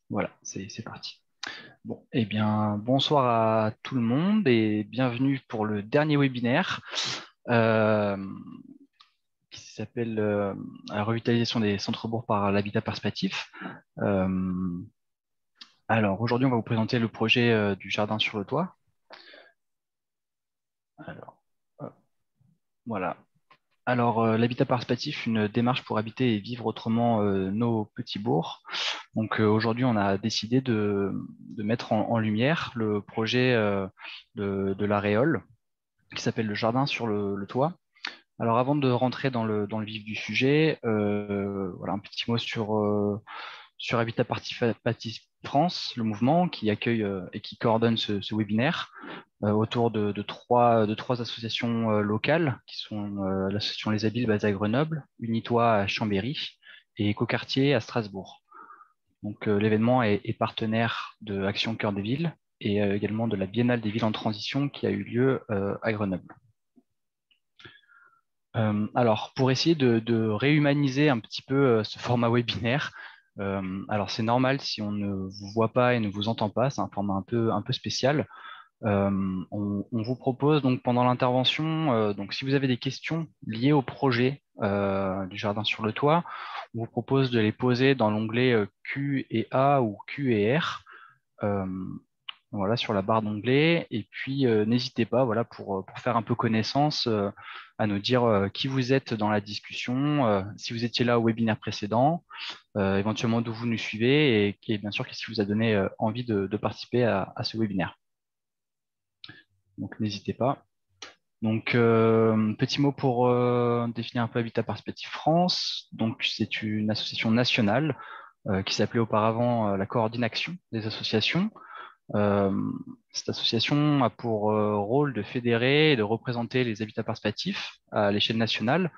Voilà, c'est parti. Bon, eh bien, bonsoir à tout le monde et bienvenue pour le dernier webinaire euh, qui s'appelle la revitalisation des centres-bourgs par l'habitat participatif. Euh, alors, aujourd'hui, on va vous présenter le projet du jardin sur le toit. Alors, hop, voilà. Alors, l'habitat participatif, une démarche pour habiter et vivre autrement nos petits bourgs. Donc aujourd'hui, on a décidé de mettre en lumière le projet de l'Aréole, qui s'appelle le jardin sur le toit. Alors avant de rentrer dans le vif du sujet, voilà un petit mot sur Habitat Participatif France, le mouvement qui accueille et qui coordonne ce webinaire autour de trois associations locales qui sont l'association Les Habiles basée à Grenoble, Unitoit à Chambéry et Écoquartier à Strasbourg. Donc l'événement est partenaire de Action Cœur des Villes et également de la Biennale des villes en transition qui a eu lieu à Grenoble. Alors, pour essayer de réhumaniser un petit peu ce format webinaire, alors c'est normal si on ne vous voit pas et ne vous entend pas, c'est un format un peu spécial. On vous propose donc pendant l'intervention, donc si vous avez des questions liées au projet du jardin sur le toit, on vous propose de les poser dans l'onglet Q et A ou Q et R. Euh, voilà, sur la barre d'onglet. Et puis, n'hésitez pas, voilà, pour faire un peu connaissance, à nous dire qui vous êtes dans la discussion, si vous étiez là au webinaire précédent, éventuellement d'où vous nous suivez, et bien sûr, qu'est-ce qui vous a donné envie de participer à ce webinaire. Donc, n'hésitez pas. Donc, petit mot pour définir un peu Habitat Participatif France. Donc, c'est une association nationale qui s'appelait auparavant la Coordination des associations. Euh, Cette association a pour rôle de fédérer et de représenter les habitats participatifs à l'échelle nationale,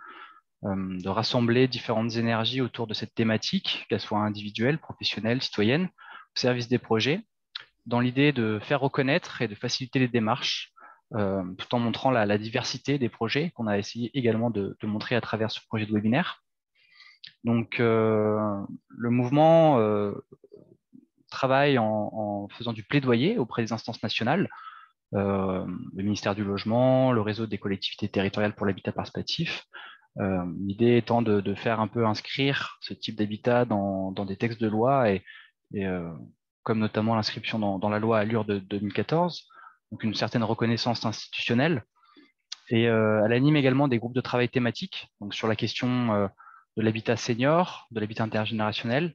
de rassembler différentes énergies autour de cette thématique, qu'elles soient individuelles, professionnelles, citoyennes, au service des projets, dans l'idée de faire reconnaître et de faciliter les démarches, tout en montrant la diversité des projets qu'on a essayé également de montrer à travers ce projet de webinaire. Donc, le mouvement travaille en faisant du plaidoyer auprès des instances nationales, le ministère du Logement, le réseau des collectivités territoriales pour l'habitat participatif. L'idée étant de faire un peu inscrire ce type d'habitat dans des textes de loi et comme notamment l'inscription dans la loi Allure de 2014, donc une certaine reconnaissance institutionnelle. Et elle anime également des groupes de travail thématiques, donc sur la question de l'habitat senior, de l'habitat intergénérationnel,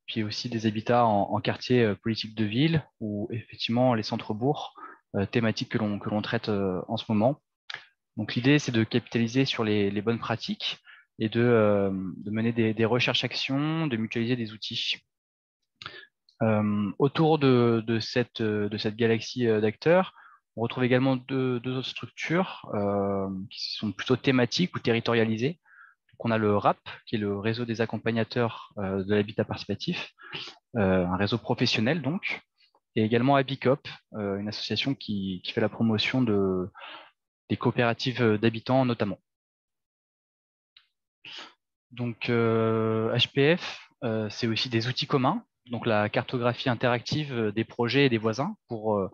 puis aussi des habitats en quartier politique de ville ou effectivement les centres-bourgs thématiques que l'on traite en ce moment. Donc l'idée, c'est de capitaliser sur les bonnes pratiques et de mener des recherches-actions, de mutualiser des outils. Autour de cette galaxie d'acteurs, on retrouve également deux autres structures qui sont plutôt thématiques ou territorialisées. Donc, on a le RAP, qui est le réseau des accompagnateurs de l'habitat participatif, un réseau professionnel donc, et également Abicop, une association qui fait la promotion des coopératives d'habitants notamment. Donc HPF, c'est aussi des outils communs, donc la cartographie interactive des projets et des voisins pour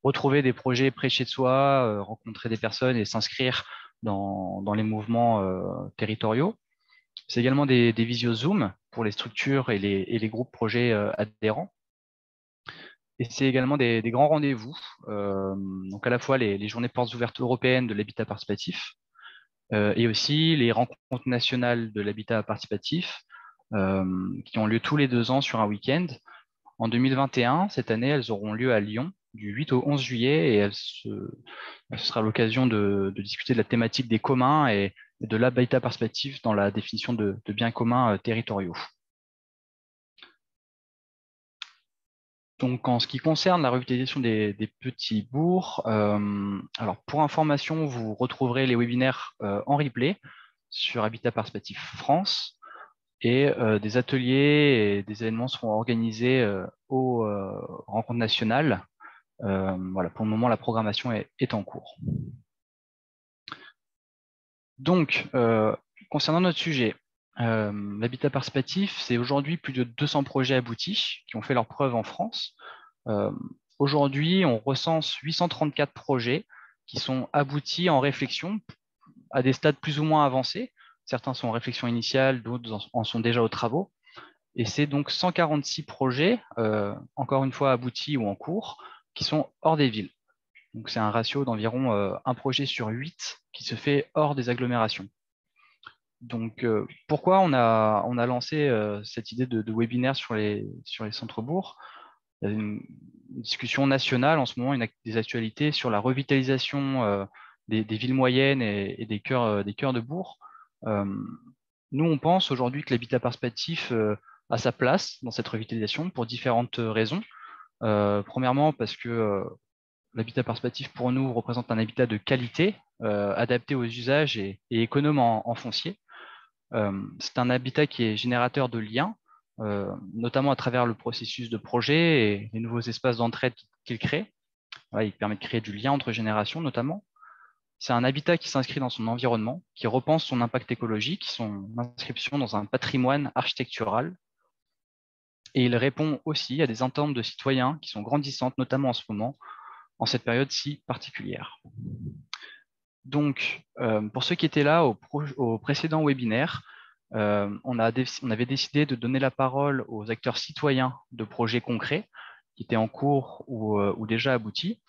retrouver des projets près de chez soi, rencontrer des personnes et s'inscrire dans les mouvements territoriaux. C'est également des visios Zoom pour les structures et les groupes projets adhérents. Et c'est également des grands rendez-vous, donc à la fois les journées portes ouvertes européennes de l'habitat participatif et aussi les rencontres nationales de l'habitat participatif qui ont lieu tous les 2 ans sur un week-end. En 2021, cette année, elles auront lieu à Lyon du 8 au 11 juillet et ce sera l'occasion de discuter de la thématique des communs et de l'habitat participatif dans la définition de biens communs territoriaux. Donc, en ce qui concerne la revitalisation des petits bourgs, alors pour information, vous retrouverez les webinaires en replay sur Habitat Participatif France et des ateliers et des événements seront organisés aux rencontres nationales. Voilà, pour le moment, la programmation est en cours. Donc, concernant notre sujet, L'habitat participatif, c'est aujourd'hui plus de 200 projets aboutis qui ont fait leurs preuves en France. Aujourd'hui, on recense 834 projets qui sont aboutis en réflexion à des stades plus ou moins avancés. Certains sont en réflexion initiale, d'autres en sont déjà aux travaux. Et c'est donc 146 projets, encore une fois aboutis ou en cours, qui sont hors des villes. Donc c'est un ratio d'environ un projet sur 8 qui se fait hors des agglomérations. Donc pourquoi on a lancé cette idée de webinaire sur les centres-bourgs? Il y a une discussion nationale en ce moment, des actualités sur la revitalisation des villes moyennes et des cœurs de bourg. Euh, Nous, on pense aujourd'hui que l'habitat participatif a sa place dans cette revitalisation pour différentes raisons. Premièrement, parce que l'habitat participatif pour nous représente un habitat de qualité, adapté aux usages et économe en foncier. C'est un habitat qui est générateur de liens, notamment à travers le processus de projet et les nouveaux espaces d'entraide qu'il crée. Ouais, il permet de créer du lien entre générations, notamment. C'est un habitat qui s'inscrit dans son environnement, qui repense son impact écologique, son inscription dans un patrimoine architectural. Et il répond aussi à des attentes de citoyens qui sont grandissantes, notamment en ce moment, en cette période si particulière. Donc, pour ceux qui étaient là au précédent webinaire, on avait décidé de donner la parole aux acteurs citoyens de projets concrets qui étaient en cours ou déjà aboutis.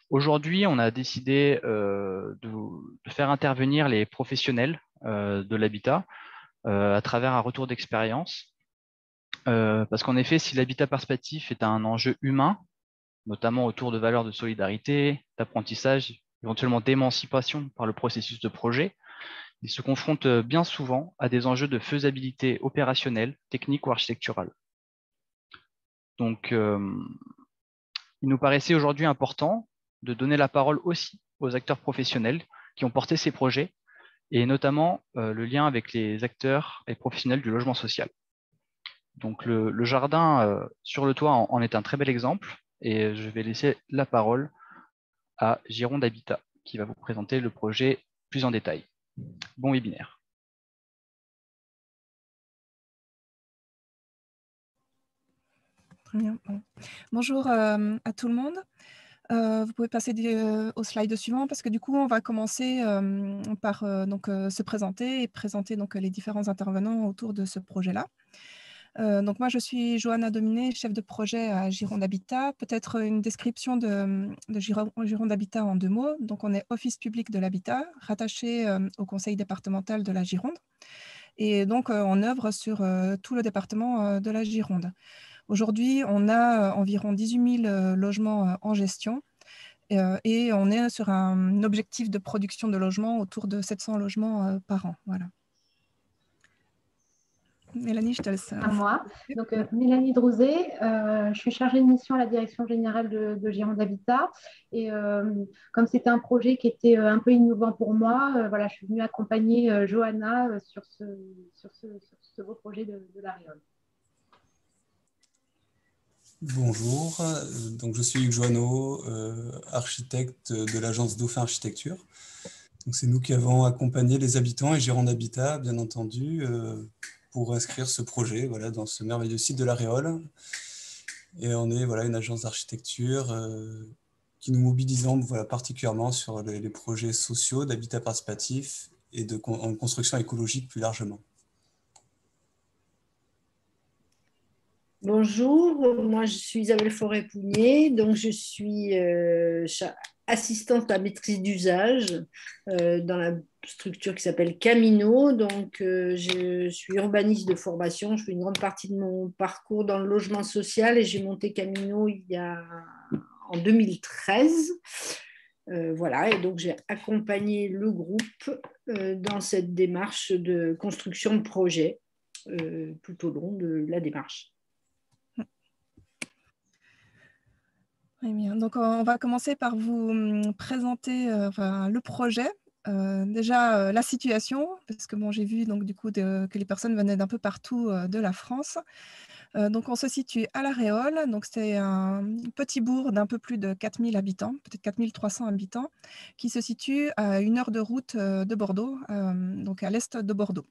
Aujourd'hui, on a décidé de faire intervenir les professionnels de l'habitat à travers un retour d'expérience. Parce qu'en effet, si l'habitat participatif est un enjeu humain, notamment autour de valeurs de solidarité, d'apprentissage, éventuellement d'émancipation par le processus de projet, il se confronte bien souvent à des enjeux de faisabilité opérationnelle, technique ou architecturale. Donc, il nous paraissait aujourd'hui important de donner la parole aussi aux acteurs professionnels qui ont porté ces projets, et notamment le lien avec les acteurs et professionnels du logement social. Donc le jardin sur le toit en est un très bel exemple, et je vais laisser la parole à Gironde Habitat, qui va vous présenter le projet plus en détail. Bon webinaire. Très bien. Bon. Bonjour à tout le monde. Vous pouvez passer au slide suivant parce que du coup, on va commencer par se présenter et présenter donc, les différents intervenants autour de ce projet-là. Donc moi, je suis Johanna Dominé, chef de projet à Gironde Habitat. Peut-être une description de Gironde Habitat en 2 mots. Donc on est office public de l'habitat, rattaché au conseil départemental de la Gironde. Et donc on œuvre sur tout le département de la Gironde. Aujourd'hui, on a environ 18 000 logements en gestion et on est sur un objectif de production de logements autour de 700 logements par an. Voilà. Mélanie, je te laisse. À moi. Donc, Mélanie Drouzet, je suis chargée de mission à la direction générale de Gironde Habitat. Et comme c'était un projet qui était un peu innovant pour moi, voilà, je suis venue accompagner Johanna sur ce beau projet de l'Aréole. Bonjour, donc je suis Hugues Joanneau, architecte de l'agence Dauphin Architecture. C'est nous qui avons accompagné les habitants et Gironde Habitat, bien entendu, pour inscrire ce projet voilà, dans ce merveilleux site de l'Aréole. Et on est voilà, une agence d'architecture qui nous mobilisons voilà, particulièrement sur les projets sociaux, d'habitat participatif et en construction écologique plus largement. Bonjour, moi je suis Isabelle Forêt-Pougnier, donc je suis assistante à maîtrise d'usage dans la structure qui s'appelle Camino. Donc je suis urbaniste de formation, je fais une grande partie de mon parcours dans le logement social et j'ai monté Camino en 2013. Voilà, et donc j'ai accompagné le groupe dans cette démarche de construction de projet tout au long de la démarche. Très bien. Donc, on va commencer par vous présenter le projet. Déjà, la situation, parce que bon, j'ai vu donc, du coup, que les personnes venaient d'un peu partout de la France. Donc, on se situe à l'Aréole. Donc, c'est un petit bourg d'un peu plus de 4000 habitants, peut-être 4300 habitants, qui se situe à 1 heure de route de Bordeaux, donc à l'est de Bordeaux.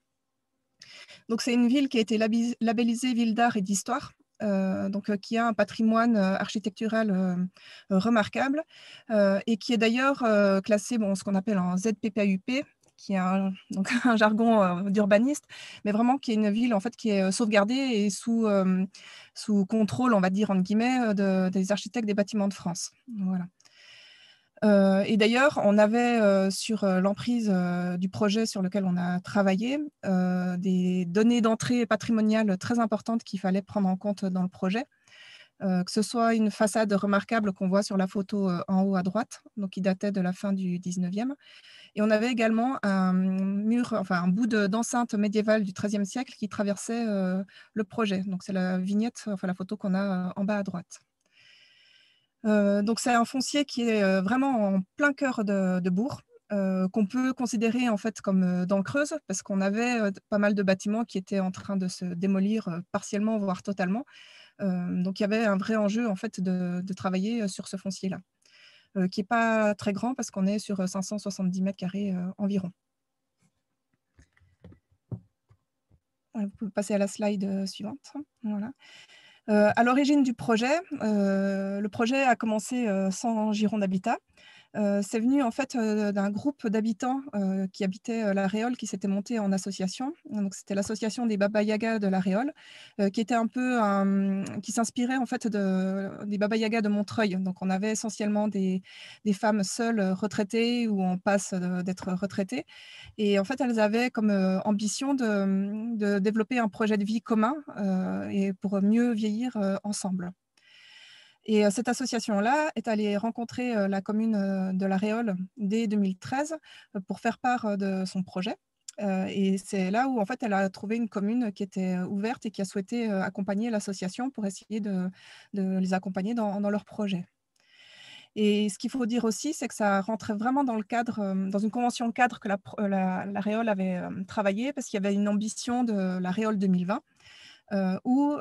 Donc, c'est une ville qui a été labellisée ville d'art et d'histoire, qui a un patrimoine architectural remarquable et qui est d'ailleurs classé, ce qu'on appelle en ZPPAUP, qui est donc un jargon d'urbaniste, mais vraiment qui est une ville en fait, qui est sauvegardée et sous contrôle, on va dire, entre guillemets, des architectes des bâtiments de France. Voilà. Et d'ailleurs, on avait sur l'emprise du projet sur lequel on a travaillé des données d'entrée patrimoniales très importantes qu'il fallait prendre en compte dans le projet, que ce soit une façade remarquable qu'on voit sur la photo en haut à droite, donc qui datait de la fin du 19e. Et on avait également un mur, enfin un bout d'enceinte médiévale du XIIIe siècle qui traversait le projet. Donc c'est la vignette, enfin la photo qu'on a en bas à droite. Donc c'est un foncier qui est vraiment en plein cœur de bourg, qu'on peut considérer en fait comme dent creuse, parce qu'on avait pas mal de bâtiments qui étaient en train de se démolir partiellement, voire totalement. Donc il y avait un vrai enjeu en fait de travailler sur ce foncier-là, qui n'est pas très grand parce qu'on est sur 570 mètres carrés environ. Voilà, vous pouvez passer à la slide suivante. Voilà. À l'origine du projet, le projet a commencé sans giron d'habitat. C'est venu en fait d'un groupe d'habitants qui habitaient la Réole, qui s'était monté en association. Donc c'était l'association des Baba Yaga de la Réole, qui était un peu qui s'inspirait en fait des Baba Yaga de Montreuil. Donc on avait essentiellement des femmes seules retraitées ou en passe d'être retraitées. Et en fait elles avaient comme ambition de développer un projet de vie commun et pour mieux vieillir ensemble. Et cette association-là est allée rencontrer la commune de La Réole dès 2013 pour faire part de son projet. Et c'est là où en fait, elle a trouvé une commune qui était ouverte et qui a souhaité accompagner l'association pour essayer de les accompagner dans leur projet. Et ce qu'il faut dire aussi, c'est que ça rentrait vraiment dans le cadre, dans une convention cadre que la Réole avait travaillé, parce qu'il y avait une ambition de la Réole 2020. Où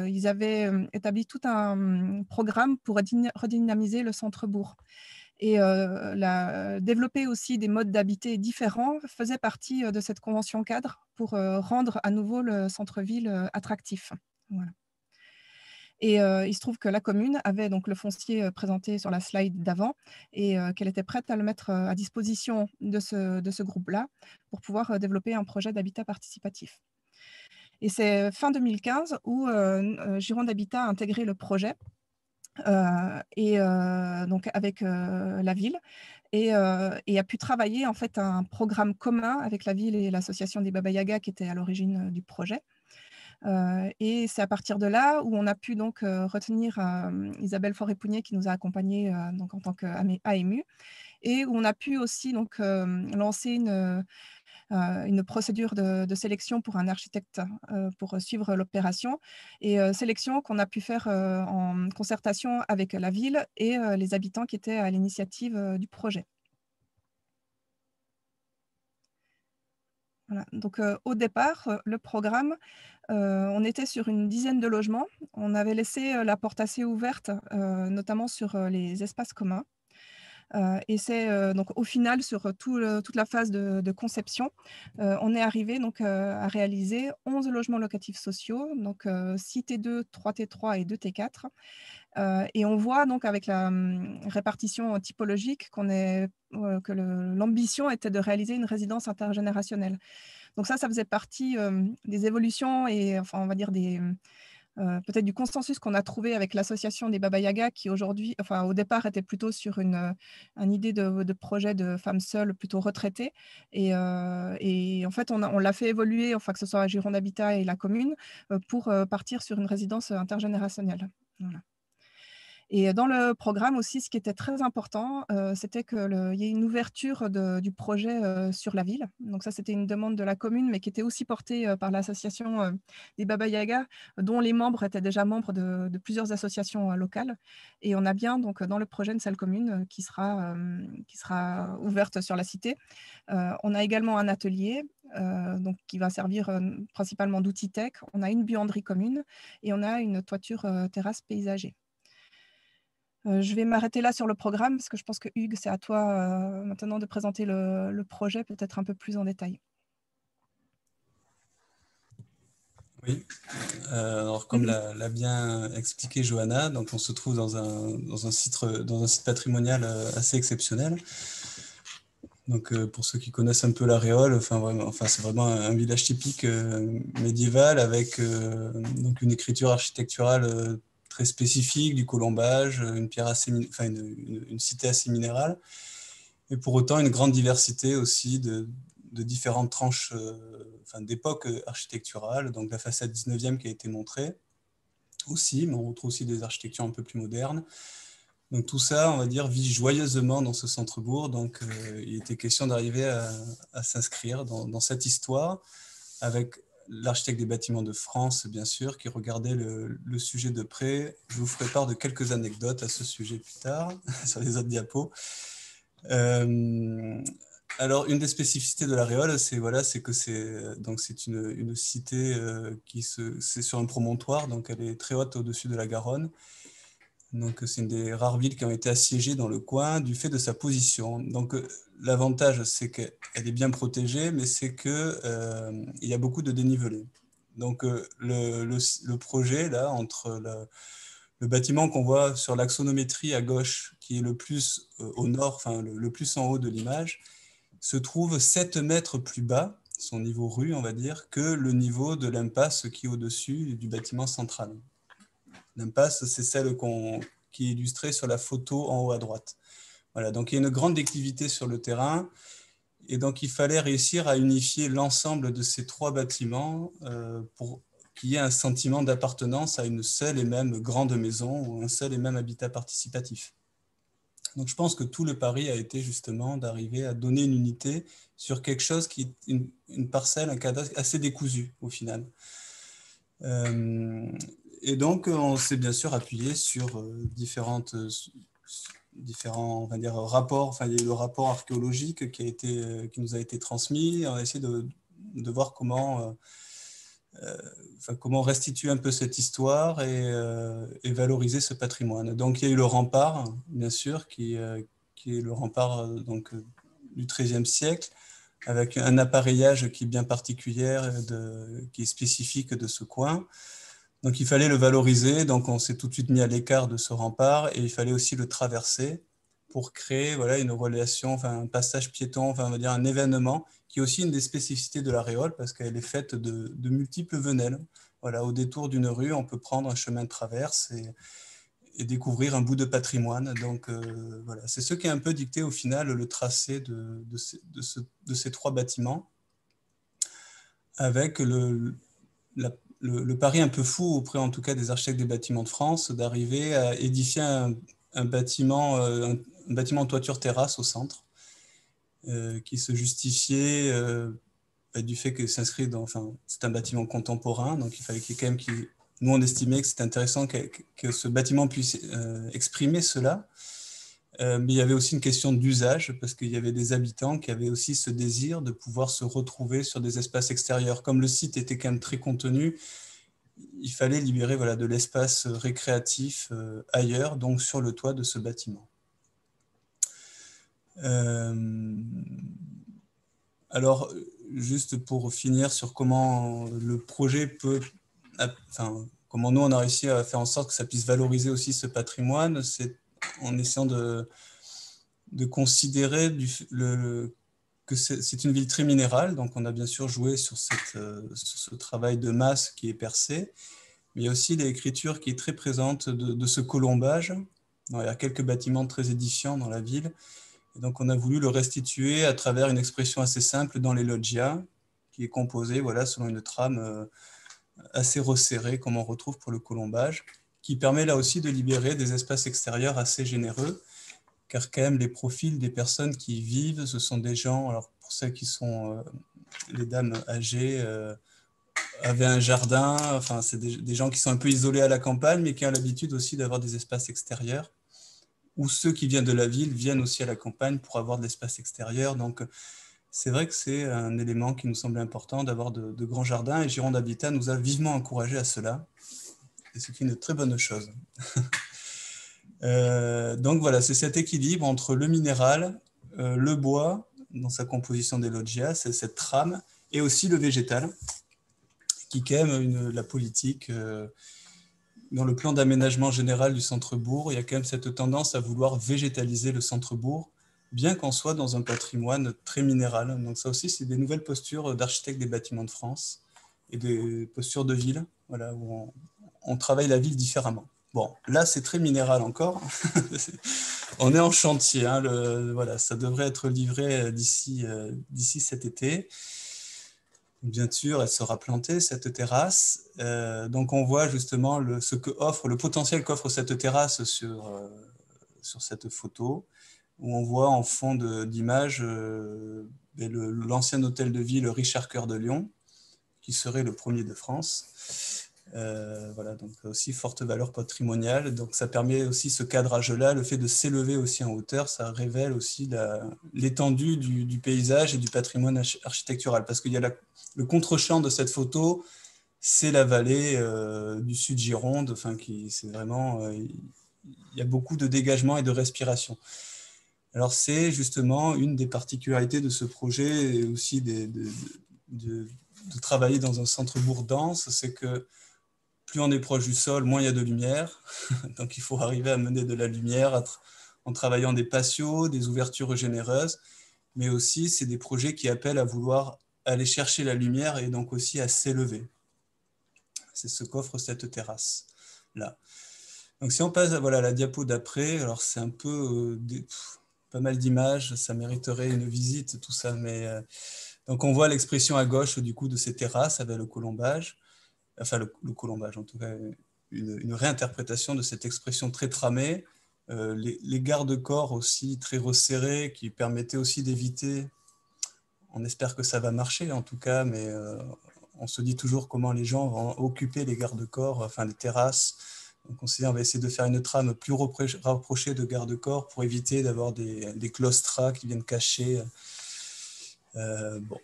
ils avaient établi tout un programme pour redynamiser le centre-bourg. Et développer aussi des modes d'habiter différents faisait partie de cette convention cadre pour rendre à nouveau le centre-ville attractif. Voilà. Et il se trouve que la commune avait donc le foncier présenté sur la slide d'avant et qu'elle était prête à le mettre à disposition de ce groupe-là pour pouvoir développer un projet d'habitat participatif. Et c'est fin 2015 où Gironde Habitat a intégré le projet donc avec la ville et a pu travailler en fait un programme commun avec la ville et l'association des Baba Yaga qui était à l'origine du projet. Et c'est à partir de là où on a pu donc retenir Isabelle Forêt-Pougnier qui nous a accompagnés donc en tant qu'AMU et où on a pu aussi donc lancer une procédure de sélection pour un architecte pour suivre l'opération et sélection qu'on a pu faire en concertation avec la ville et les habitants qui étaient à l'initiative du projet. Voilà. Donc, au départ, le programme, on était sur une dizaine de logements. On avait laissé la porte assez ouverte, notamment sur les espaces communs. Et c'est donc au final, sur toute la phase de conception, on est arrivé donc, à réaliser 11 logements locatifs sociaux, donc 6 T2, 3 T3 et 2 T4. Et on voit donc avec la répartition typologique que l'ambition était de réaliser une résidence intergénérationnelle. Donc ça faisait partie des évolutions et enfin, on va dire peut-être du consensus qu'on a trouvé avec l'association des Baba Yaga qui aujourd'hui, enfin au départ était plutôt sur une idée de projet de femmes seules plutôt retraitées et en fait on l'a fait évoluer, enfin que ce soit à Gironde Habitat et la commune, pour partir sur une résidence intergénérationnelle. Voilà. Et dans le programme aussi, ce qui était très important, c'était qu'il y ait une ouverture du projet sur la ville. Donc ça, c'était une demande de la commune, mais qui était aussi portée par l'association des Baba Yaga, dont les membres étaient déjà membres de plusieurs associations locales. Et on a bien donc dans le projet une salle commune qui sera ouverte sur la cité. On a également un atelier donc, qui va servir principalement d'outil tech. On a une buanderie commune et on a une toiture terrasse paysager. Je vais m'arrêter là sur le programme parce que je pense que Hugues, c'est à toi maintenant de présenter le projet peut-être un peu plus en détail. Oui, alors comme l'a bien expliqué Johanna, donc on se trouve dans un site patrimonial assez exceptionnel. Donc pour ceux qui connaissent un peu la Réole, c'est vraiment un village typique médiéval avec donc une écriture architecturale très spécifique, du colombage, une pierre assez, une cité assez minérale, et pour autant une grande diversité aussi de différentes tranches d'époques architecturales. Donc la façade 19e qui a été montrée aussi, mais on retrouve aussi des architectures un peu plus modernes. Donc tout ça, on va dire, vit joyeusement dans ce centre-bourg. Donc il était question d'arriver à s'inscrire dans cette histoire avec l'architecte des bâtiments de France, bien sûr, qui regardait le sujet de près. Je vous ferai part de quelques anecdotes à ce sujet plus tard, sur les autres diapos. Alors, une des spécificités de la Réole, c'est que c'est une cité c'est sur un promontoire, donc elle est très haute au-dessus de la Garonne. Donc, c'est une des rares villes qui ont été assiégées dans le coin du fait de sa position. Donc, l'avantage, c'est qu'elle est bien protégée, mais c'est qu'il y a beaucoup de dénivelé. Donc, le projet, là, entre le bâtiment qu'on voit sur l'axonométrie à gauche, qui est le plus au nord, enfin le plus en haut de l'image, se trouve 7 mètres plus bas, son niveau rue, on va dire, que le niveau de l'impasse qui est au-dessus du bâtiment central. L'impasse, c'est celle qui est illustrée sur la photo en haut à droite. Voilà, donc il y a une grande déclivité sur le terrain, et donc il fallait réussir à unifier l'ensemble de ces 3 bâtiments pour qu'il y ait un sentiment d'appartenance à une seule et même grande maison ou un seul et même habitat participatif. Donc je pense que tout le pari a été justement d'arriver à donner une unité sur quelque chose qui est une parcelle, un cadastre assez décousu au final. Et donc on s'est bien sûr appuyé sur différents on va dire, rapports. Enfin, il y a eu le rapport archéologique qui nous a été transmis. On a essayé de voir comment restituer un peu cette histoire et valoriser ce patrimoine. Donc, il y a eu le rempart, bien sûr, qui est le rempart du XIIIe siècle, avec un appareillage qui est bien particulier, qui est spécifique de ce coin. Donc, il fallait le valoriser. Donc, on s'est tout de suite mis à l'écart de ce rempart et il fallait aussi le traverser pour créer une relation, un passage piéton, on va dire un événement qui est aussi une des spécificités de la Réole parce qu'elle est faite de multiples venelles. Voilà, au détour d'une rue, on peut prendre un chemin de traverse et découvrir un bout de patrimoine. Donc voilà, c'est ce qui a un peu dicté au final le tracé de ces 3 bâtiments, avec le pari un peu fou auprès en tout cas des architectes des bâtiments de France d'arriver à édifier un bâtiment en toiture terrasse au centre, qui se justifiait du fait que c'est un bâtiment contemporain, donc il fallait qu'il y ait quand même nous on estimait que c'était intéressant que ce bâtiment puisse exprimer cela. Mais il y avait aussi une question d'usage, parce qu'il y avait des habitants qui avaient aussi ce désir de pouvoir se retrouver sur des espaces extérieurs. Comme le site était quand même très contenu, il fallait libérer de l'espace récréatif ailleurs, donc sur le toit de ce bâtiment. Alors, juste pour finir sur comment le projet comment nous on a réussi à faire en sorte que ça puisse valoriser aussi ce patrimoine, c'est en essayant de considérer que c'est une ville très minérale, donc on a bien sûr joué sur ce travail de masse qui est percé, mais il y a aussi l'écriture qui est très présente de ce colombage. Il y a quelques bâtiments très édifiants dans la ville, et donc on a voulu le restituer à travers une expression assez simple dans les loggias, qui est composée selon une trame assez resserrée, comme on retrouve pour le colombage, qui permet là aussi de libérer des espaces extérieurs assez généreux, car quand même les profils des personnes qui y vivent, ce sont des gens, alors pour celles qui sont les dames âgées, avaient un jardin, c'est des gens qui sont un peu isolés à la campagne, mais qui ont l'habitude aussi d'avoir des espaces extérieurs, ou ceux qui viennent de la ville viennent aussi à la campagne pour avoir de l'espace extérieur. Donc c'est vrai que c'est un élément qui nous semblait important d'avoir de grands jardins, et Gironde Habitat nous a vivement encouragés à cela, et c'est une très bonne chose. Donc voilà, c'est cet équilibre entre le minéral, le bois dans sa composition des loggias, c'est cette trame, et aussi le végétal, expliquait la politique. Dans le plan d'aménagement général du centre-bourg, il y a quand même cette tendance à vouloir végétaliser le centre-bourg, bien qu'on soit dans un patrimoine très minéral. Donc ça aussi, c'est des nouvelles postures d'architectes des bâtiments de France et des postures de ville, voilà, où on travaille la ville différemment. Bon, là, c'est très minéral encore. On est en chantier. Hein, voilà, ça devrait être livré d'ici cet été. Bien sûr, elle sera plantée, cette terrasse. Donc, on voit justement le potentiel qu'offre cette terrasse sur cette photo, où on voit en fond d'image l'ancien hôtel de ville Richard Cœur de Lion, qui serait le premier de France. Voilà, donc aussi forte valeur patrimoniale. Donc, ça permet aussi ce cadrage-là, le fait de s'élever aussi en hauteur, ça révèle aussi l'étendue du paysage et du patrimoine architectural. Parce qu'il y a le contre-champ de cette photo, c'est la vallée du sud Gironde. Enfin, c'est vraiment, il y a beaucoup de dégagement et de respiration. Alors, c'est justement une des particularités de ce projet et aussi de travailler dans un centre-bourg dense, c'est que plus on est proche du sol, moins il y a de lumière. Donc, il faut arriver à mener de la lumière en travaillant des patios, des ouvertures généreuses, mais aussi, c'est des projets qui appellent à vouloir aller chercher la lumière et donc aussi à s'élever. C'est ce qu'offre cette terrasse-là. Donc, si on passe à la diapo d'après, alors c'est un peu pas mal d'images, ça mériterait une visite, tout ça, mais donc on voit l'expression à gauche du coup de ces terrasses avec le colombage. Enfin le colombage, en tout cas, une réinterprétation de cette expression très tramée, les garde-corps aussi très resserrés qui permettaient aussi d'éviter, on espère que ça va marcher en tout cas, mais on se dit toujours comment les gens vont occuper les garde-corps, enfin les terrasses. Donc on va essayer de faire une trame plus rapprochée de garde-corps pour éviter d'avoir des claustras qui viennent cacher. Bon.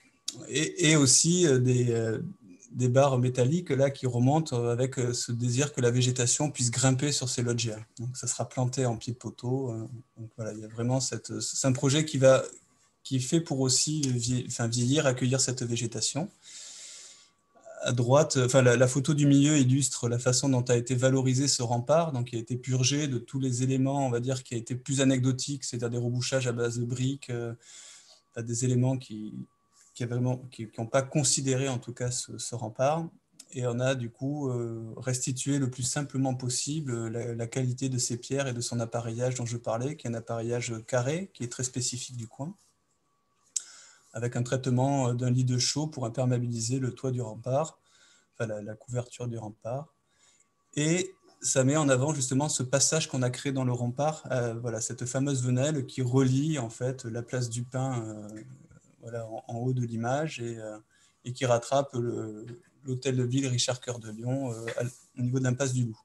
Et aussi des barres métalliques là, qui remontent avec ce désir que la végétation puisse grimper sur ces loggias. Donc ça sera planté en pied de poteau. Donc voilà, il y a vraiment c'est un projet qui est fait pour aussi vieillir, accueillir cette végétation. À droite, la photo du milieu illustre la façon dont a été valorisé ce rempart, donc qui a été purgé de tous les éléments, on va dire, qui a été plus anecdotiques, c'est-à-dire des rebouchages à base de briques, des éléments qui n'ont pas considéré en tout cas ce rempart. Et on a du coup restitué le plus simplement possible la qualité de ces pierres et de son appareillage dont je parlais, qui est un appareillage carré, qui est très spécifique du coin, avec un traitement d'un lit de chaux pour imperméabiliser le toit du rempart, enfin la couverture du rempart. Et ça met en avant justement ce passage qu'on a créé dans le rempart, voilà, cette fameuse venelle qui relie en fait la place du Pin voilà, en haut de l'image et qui rattrape l'hôtel de ville Richard Cœur de Lion au niveau de l'impasse du Loup.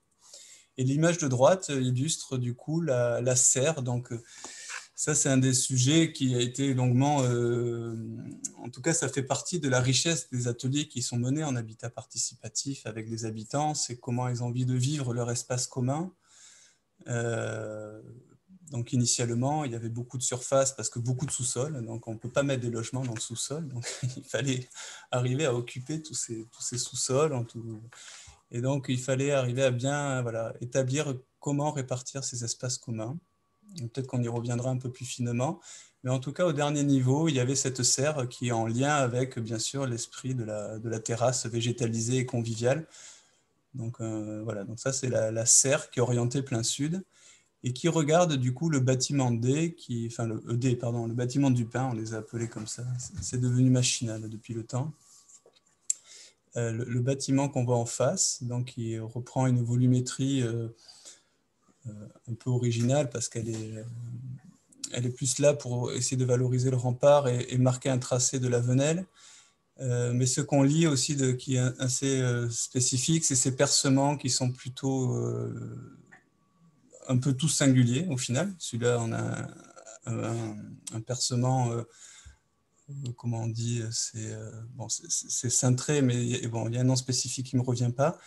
Et l'image de droite illustre du coup la serre. Donc ça, c'est un des sujets qui a été longuement... en tout cas, ça fait partie de la richesse des ateliers qui sont menés en habitat participatif avec les habitants. C'est comment ils ont envie de vivre leur espace commun. Donc initialement, il y avait beaucoup de surface parce que beaucoup de sous-sol, donc on ne peut pas mettre des logements dans le sous-sol, donc il fallait arriver à occuper tous ces sous-sols. Et donc il fallait arriver à bien établir comment répartir ces espaces communs. Peut-être qu'on y reviendra un peu plus finement, mais en tout cas au dernier niveau, il y avait cette serre qui est en lien avec bien sûr l'esprit de la terrasse végétalisée et conviviale. Donc voilà, donc ça c'est la serre qui est orientée plein sud et qui regarde du coup le bâtiment D, le bâtiment du Pin, on les a appelés comme ça, c'est devenu machinal depuis le temps. Le bâtiment qu'on voit en face, donc qui reprend une volumétrie un peu originale parce qu'elle est plus là pour essayer de valoriser le rempart et marquer un tracé de la venelle. Mais ce qu'on lit aussi qui est assez spécifique, c'est ces percements qui sont plutôt un peu tous singuliers au final. Celui-là, on a un percement, comment on dit, c'est cintré, mais il y a un nom spécifique qui ne me revient pas.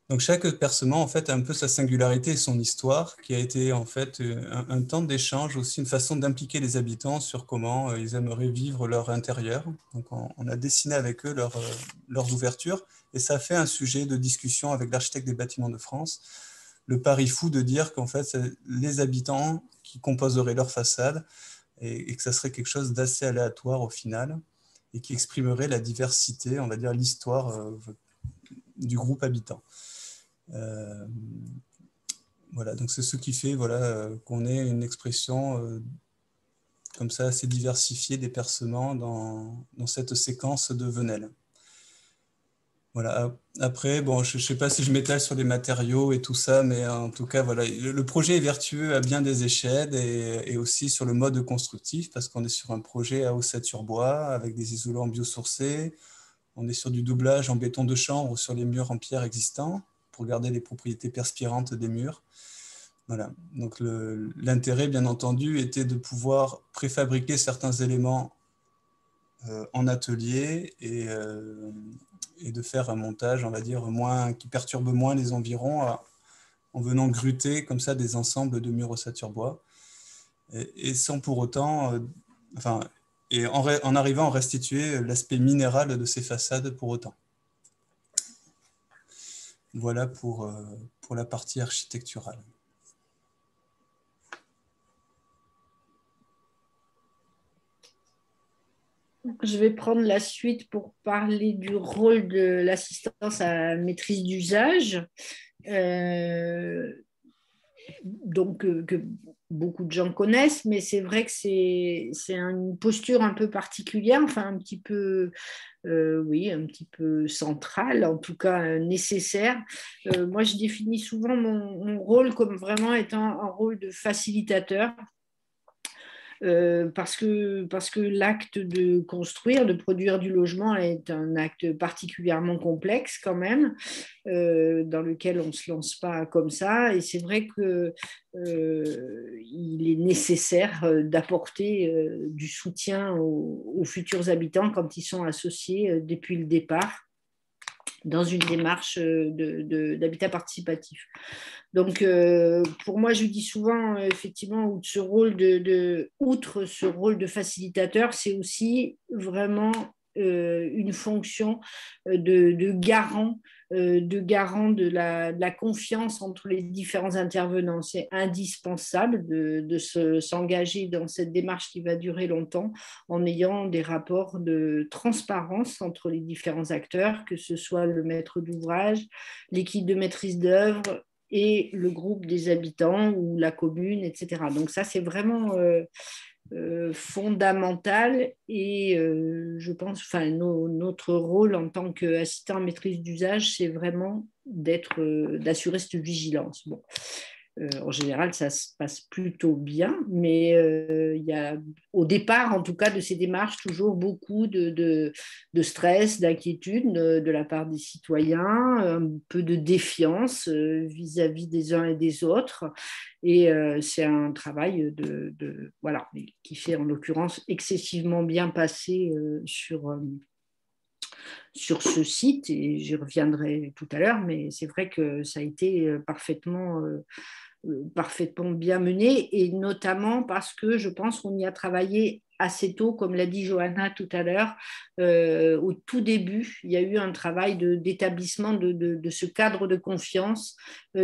Donc chaque percement en fait a un peu sa singularité et son histoire, qui a été en fait un temps d'échange, aussi une façon d'impliquer les habitants sur comment ils aimeraient vivre leur intérieur. Donc on a dessiné avec eux leurs ouvertures, Et ça fait un sujet de discussion avec l'architecte des bâtiments de France, le pari fou de dire qu'en fait, c'est les habitants qui composeraient leur façade et que ça serait quelque chose d'assez aléatoire au final et qui exprimerait la diversité, on va dire l'histoire du groupe habitant. Voilà, donc c'est ce qui fait qu'on ait une expression comme ça assez diversifiée des percements dans cette séquence de Venelle. Voilà. Après, bon, je ne sais pas si je m'étale sur les matériaux et tout ça, mais en tout cas, voilà, le projet est vertueux à bien des échelles et aussi sur le mode constructif, parce qu'on est sur un projet à ossature bois avec des isolants biosourcés. On est sur du doublage en béton de chanvre sur les murs en pierre existants pour garder les propriétés perspirantes des murs. Voilà. Donc l'intérêt, bien entendu, était de pouvoir préfabriquer certains éléments en atelier et de faire un montage, on va dire, qui perturbe moins les environs en venant gruter comme ça des ensembles de murs ossature bois et sans pour autant, en arrivant à restituer l'aspect minéral de ces façades pour autant. Voilà pour la partie architecturale. Je vais prendre la suite pour parler du rôle de l'assistance à maîtrise d'usage. Donc, que beaucoup de gens connaissent, mais c'est vrai que c'est une posture un peu particulière, enfin un petit peu, un petit peu centrale, en tout cas nécessaire. Moi, je définis souvent mon rôle comme vraiment étant un rôle de facilitateur. Parce que l'acte de construire, de produire du logement est un acte particulièrement complexe quand même, dans lequel on ne se lance pas comme ça. Et c'est vrai qu'il est nécessaire d'apporter du soutien aux futurs habitants quand ils sont associés depuis le départ dans une démarche d'habitat participatif. Donc, pour moi, je dis souvent, effectivement, outre ce rôle de facilitateur, c'est aussi vraiment une fonction de garant de la confiance entre les différents intervenants. C'est indispensable de s'engager dans cette démarche qui va durer longtemps en ayant des rapports de transparence entre les différents acteurs, que ce soit le maître d'ouvrage, l'équipe de maîtrise d'œuvre et le groupe des habitants ou la commune, etc. Donc ça, c'est vraiment fondamental et je pense, notre rôle en tant qu'assistant à maîtrise d'usage, c'est vraiment d'assurer cette vigilance. Bon. En général, ça se passe plutôt bien, mais il y a au départ, en tout cas, de ces démarches, toujours beaucoup de stress, d'inquiétude de la part des citoyens, un peu de défiance vis-à-vis des uns et des autres. Et c'est un travail qui fait en l'occurrence excessivement bien passer sur ce site, et j'y reviendrai tout à l'heure, mais c'est vrai que ça a été parfaitement bien mené, et notamment parce que je pense qu'on y a travaillé assez tôt, comme l'a dit Johanna tout à l'heure. Au tout début, il y a eu un travail d'établissement de ce cadre de confiance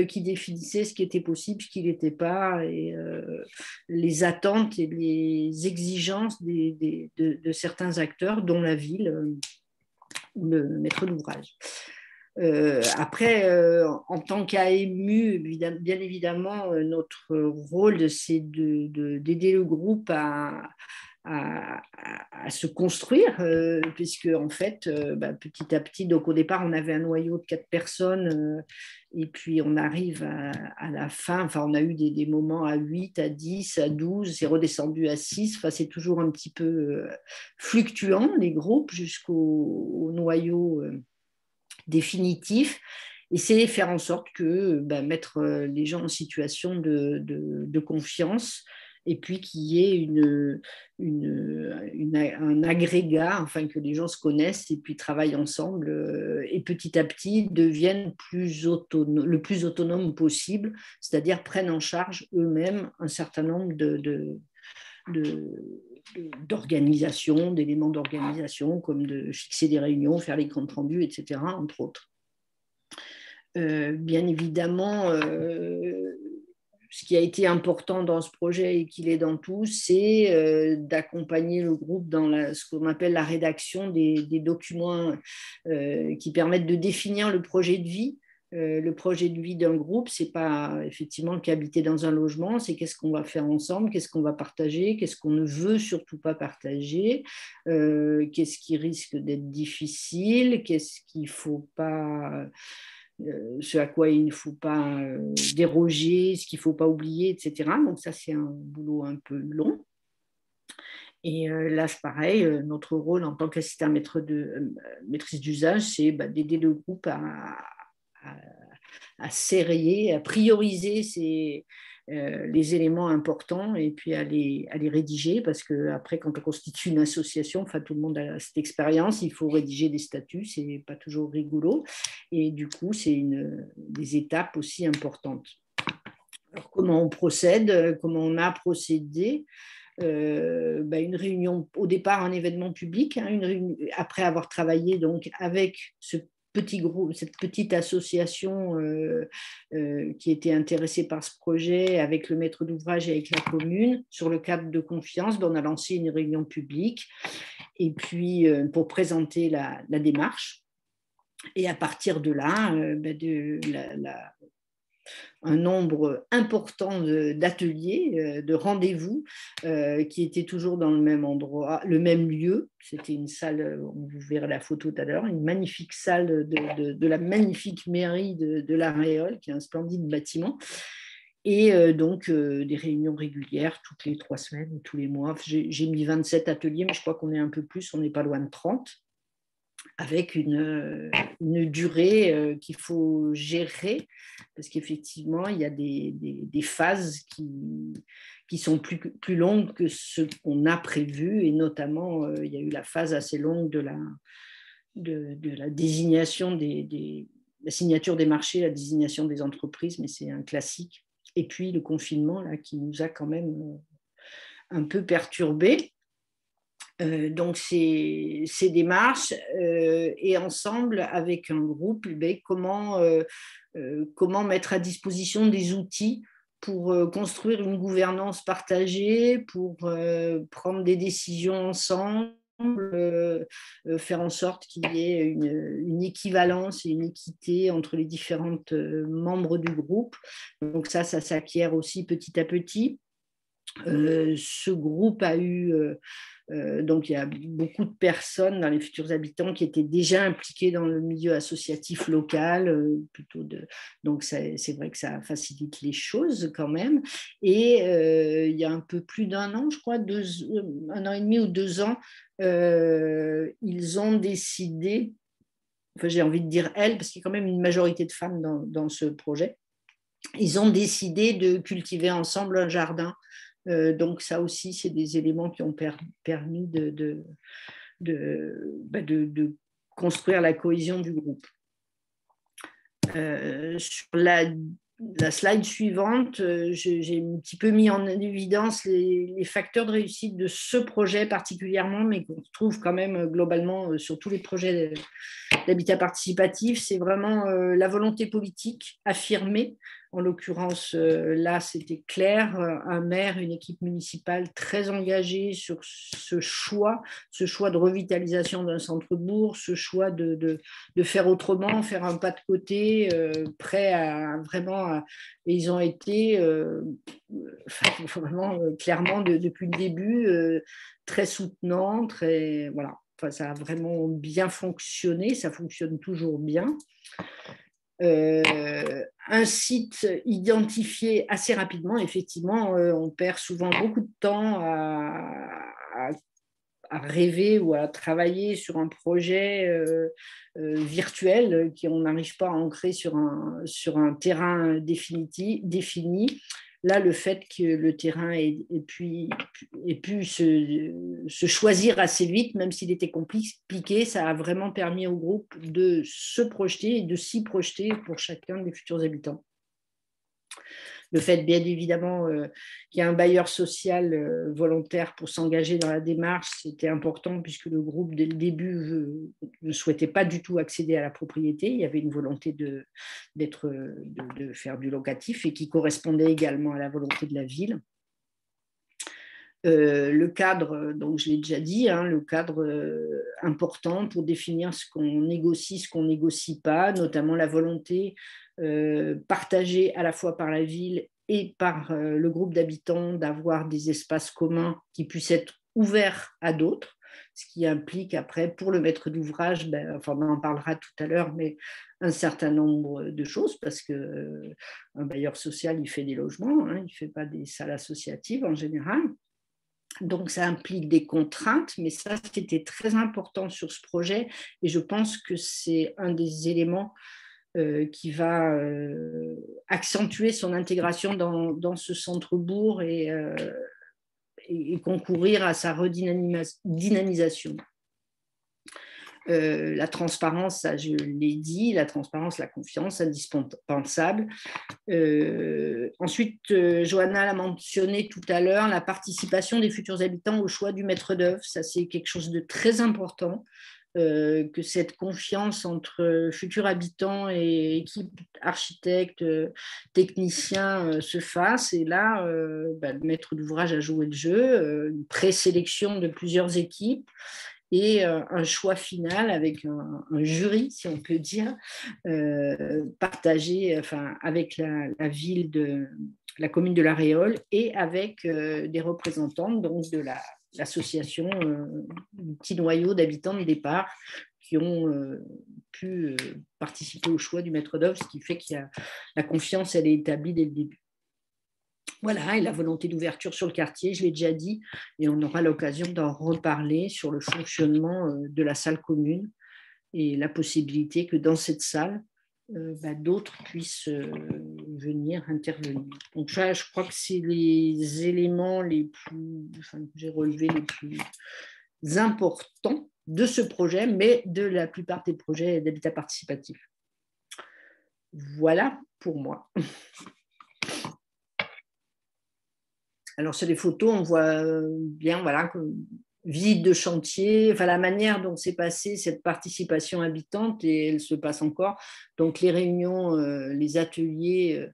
qui définissait ce qui était possible, ce qui n'était pas, et les attentes et les exigences de certains acteurs, dont la ville ou le maître d'ouvrage. Après, en tant qu'AMU, bien évidemment, notre rôle, c'est d'aider le groupe à se construire, puisque en fait, petit à petit, donc au départ, on avait un noyau de 4 personnes, et puis on arrive à la fin, on a eu des moments à 8, à 10, à 12, c'est redescendu à 6, c'est toujours un petit peu fluctuant, les groupes, jusqu'au noyau définitif, et c'est faire en sorte que mettre les gens en situation de confiance, et puis qu'il y ait un agrégat, que les gens se connaissent et puis travaillent ensemble, et petit à petit deviennent le plus autonomes possible, c'est-à-dire prennent en charge eux-mêmes un certain nombre d'organisation, d'éléments d'organisation, comme de fixer des réunions, faire les comptes rendus, etc., entre autres. Bien évidemment, ce qui a été important dans ce projet et qu'il est dans tout, c'est d'accompagner le groupe dans ce qu'on appelle la rédaction des documents qui permettent de définir le projet de vie. Le projet de vie d'un groupe, ce n'est pas effectivement qu'habiter dans un logement, c'est qu'est-ce qu'on va faire ensemble, qu'est-ce qu'on va partager, qu'est-ce qu'on ne veut surtout pas partager, qu'est-ce qui risque d'être difficile, qu'est-ce qu'il ne faut pas... ce à quoi il ne faut pas déroger, ce qu'il ne faut pas oublier, etc. Donc ça, c'est un boulot un peu long. Et là, c'est pareil, notre rôle en tant qu'assistant maîtrise d'usage, c'est d'aider le groupe à serrer, à prioriser les éléments importants et puis à les rédiger, parce qu'après, quand on constitue une association, enfin, tout le monde a cette expérience, il faut rédiger des statuts, c'est pas toujours rigolo, et du coup, c'est des étapes aussi importantes. Alors, comment on procède, comment on a procédé? Une réunion, au départ un événement public, après avoir travaillé donc avec ce petit groupe, cette petite association qui était intéressée par ce projet, avec le maître d'ouvrage et avec la commune, sur le cadre de confiance, on a lancé une réunion publique et puis pour présenter la démarche. Et à partir de là, un nombre important d'ateliers, de rendez-vous qui étaient toujours dans le même endroit, le même lieu. C'était une salle, vous verrez la photo tout à l'heure, une magnifique salle de la magnifique mairie de La Réole, qui est un splendide bâtiment. Et donc, des réunions régulières toutes les 3 semaines ou tous les mois. J'ai mis 27 ateliers, mais je crois qu'on est un peu plus, on n'est pas loin de 30. Avec une durée qu'il faut gérer, parce qu'effectivement, il y a des phases qui sont plus longues que ce qu'on a prévu, et notamment, il y a eu la phase assez longue de la désignation la signature des marchés, la désignation des entreprises, mais c'est un classique. Et puis le confinement, là, qui nous a quand même un peu perturbés. Donc, ces démarches et ensemble avec un groupe, comment mettre à disposition des outils pour construire une gouvernance partagée, pour prendre des décisions ensemble, faire en sorte qu'il y ait une équivalence et une équité entre les différentes membres du groupe. Donc ça s'acquiert aussi petit à petit. Ce groupe a eu... donc, il y a beaucoup de personnes dans les futurs habitants qui étaient déjà impliquées dans le milieu associatif local. Donc, c'est vrai que ça facilite les choses quand même. Et il y a un peu plus d'un an, je crois, 1 an et demi ou 2 ans, ils ont décidé, enfin, j'ai envie de dire elles, parce qu'il y a quand même une majorité de femmes dans ce projet, ils ont décidé de cultiver ensemble un jardin. Donc ça aussi, c'est des éléments qui ont permis de construire la cohésion du groupe. Sur la slide suivante, j'ai un petit peu mis en évidence les facteurs de réussite de ce projet particulièrement, mais qu'on trouve quand même globalement sur tous les projets d'habitat participatif. C'est vraiment la volonté politique affirmée. En l'occurrence, là, c'était clair, un maire, une équipe municipale très engagée sur ce choix de revitalisation d'un centre-bourg, ce choix de faire autrement, faire un pas de côté, prêt à vraiment... et ils ont été vraiment clairement depuis le début très soutenants, très... Voilà. Enfin, ça a vraiment bien fonctionné, ça fonctionne toujours bien. Un site identifié assez rapidement, effectivement, on perd souvent beaucoup de temps à rêver ou à travailler sur un projet virtuel qu'on n'arrive pas à ancrer sur un terrain défini. Là, le fait que le terrain ait pu se choisir assez vite, même s'il était compliqué, ça a vraiment permis au groupe de se projeter et de s'y projeter pour chacun des futurs habitants. Le fait, bien évidemment, qu'il y ait un bailleur social volontaire pour s'engager dans la démarche, c'était important puisque le groupe, dès le début, ne souhaitait pas du tout accéder à la propriété. Il y avait une volonté de faire du locatif et qui correspondait également à la volonté de la ville. Le cadre, donc je l'ai déjà dit, hein, le cadre important pour définir ce qu'on négocie, ce qu'on ne négocie pas, notamment la volonté partagée à la fois par la ville et par le groupe d'habitants d'avoir des espaces communs qui puissent être ouverts à d'autres, ce qui implique après, pour le maître d'ouvrage, enfin, on en parlera tout à l'heure, mais un certain nombre de choses, parce qu'un bailleur social, il fait des logements, hein, il ne fait pas des salles associatives en général. Donc, ça implique des contraintes, mais ça, c'était très important sur ce projet et je pense que c'est un des éléments qui va accentuer son intégration dans ce centre-bourg et concourir à sa redynamisation. La transparence, ça je l'ai dit, la transparence, la confiance, indispensable. Ensuite, Johanna l'a mentionné tout à l'heure, la participation des futurs habitants au choix du maître d'œuvre, ça c'est quelque chose de très important, que cette confiance entre futurs habitants et équipe architectes, techniciens se fasse. Et là, le maître d'ouvrage a joué le jeu, une présélection de plusieurs équipes, et un choix final avec un jury, si on peut dire, partagé avec la ville de la commune de La Réole et avec des représentants donc, de l'association, un petit noyau d'habitants de départ qui ont pu participer au choix du maître d'œuvre, ce qui fait que la confiance elle est établie dès le début. Voilà, et la volonté d'ouverture sur le quartier, je l'ai déjà dit, et on aura l'occasion d'en reparler sur le fonctionnement de la salle commune et la possibilité que dans cette salle, d'autres puissent venir intervenir. Donc ça, je crois que c'est les éléments que j'ai relevés les plus importants de ce projet, mais de la plupart des projets d'habitat participatif. Voilà pour moi. Alors, sur les photos, on voit bien, voilà, visite de chantier, la manière dont s'est passée cette participation habitante, et elle se passe encore. Donc, les réunions, les ateliers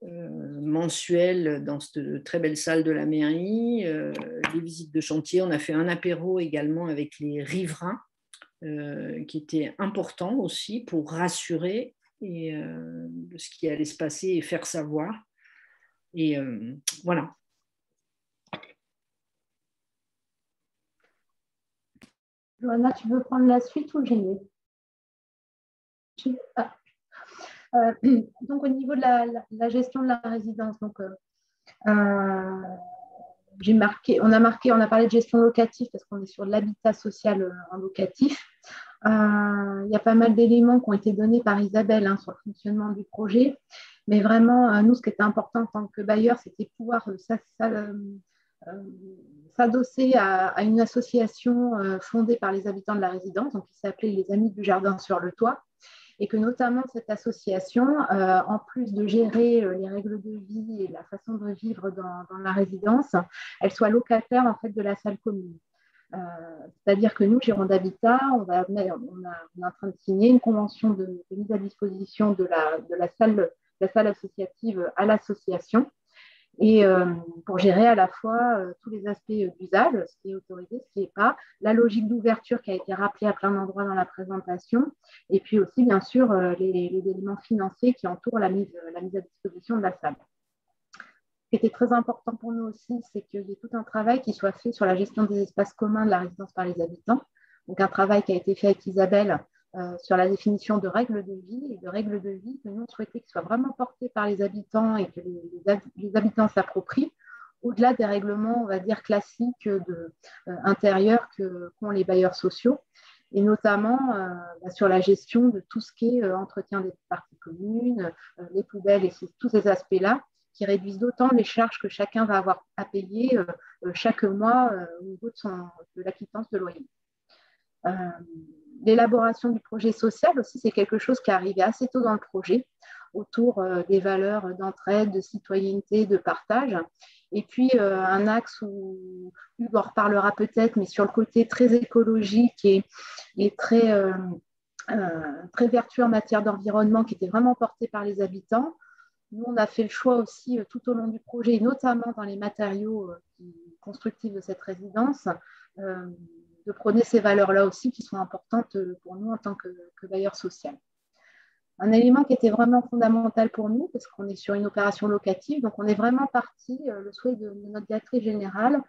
mensuels dans cette très belle salle de la mairie, les visites de chantier. On a fait un apéro également avec les riverains, qui était important aussi pour rassurer de ce qui allait se passer et faire savoir. Et voilà. Johanna, tu veux prendre la suite ou j'ai donc au niveau de la gestion de la résidence, donc, on a parlé de gestion locative parce qu'on est sur l'habitat social en locatif. Il y a pas mal d'éléments qui ont été donnés par Isabelle sur le fonctionnement du projet, mais vraiment, nous, ce qui était important en tant que bailleur, c'était pouvoir s'adosser à une association fondée par les habitants de la résidence, donc qui s'appelait les Amis du Jardin sur le Toit, et que notamment cette association, en plus de gérer les règles de vie et la façon de vivre dans la résidence, elle soit locataire en fait de la salle commune. C'est-à-dire que nous, Gironde d'Habitat, on est en train de signer une convention de mise à disposition de la salle associative à l'association, et pour gérer à la fois tous les aspects d'usage, ce qui est autorisé, ce qui n'est pas, la logique d'ouverture qui a été rappelée à plein d'endroits dans la présentation, et puis aussi, bien sûr, les éléments financiers qui entourent la mise à disposition de la salle. Ce qui était très important pour nous aussi, c'est qu'il y ait tout un travail qui soit fait sur la gestion des espaces communs de la résidence par les habitants. Donc, un travail qui a été fait avec Isabelle sur la définition de règles de vie et de règles de vie que nous souhaitions qu'ils soient vraiment portées par les habitants et que les habitants s'approprient, au-delà des règlements, on va dire, classiques intérieurs qu'ont les bailleurs sociaux, et notamment sur la gestion de tout ce qui est entretien des parties communes, les poubelles et tous ces aspects-là, qui réduisent d'autant les charges que chacun va avoir à payer chaque mois au niveau de la quittance de loyer. L'élaboration du projet social aussi, c'est quelque chose qui est arrivé assez tôt dans le projet. autour des valeurs d'entraide, de citoyenneté, de partage. Et puis, un axe où Hugues en reparlera peut-être, mais sur le côté très écologique et très, très vertueux en matière d'environnement, qui était vraiment porté par les habitants. Nous, on a fait le choix aussi tout au long du projet, et notamment dans les matériaux constructifs de cette résidence, de prôner ces valeurs-là aussi qui sont importantes pour nous en tant que bailleur social. Un élément qui était vraiment fondamental pour nous, parce qu'on est sur une opération locative, donc on est vraiment parti, le souhait de notre directrice générale,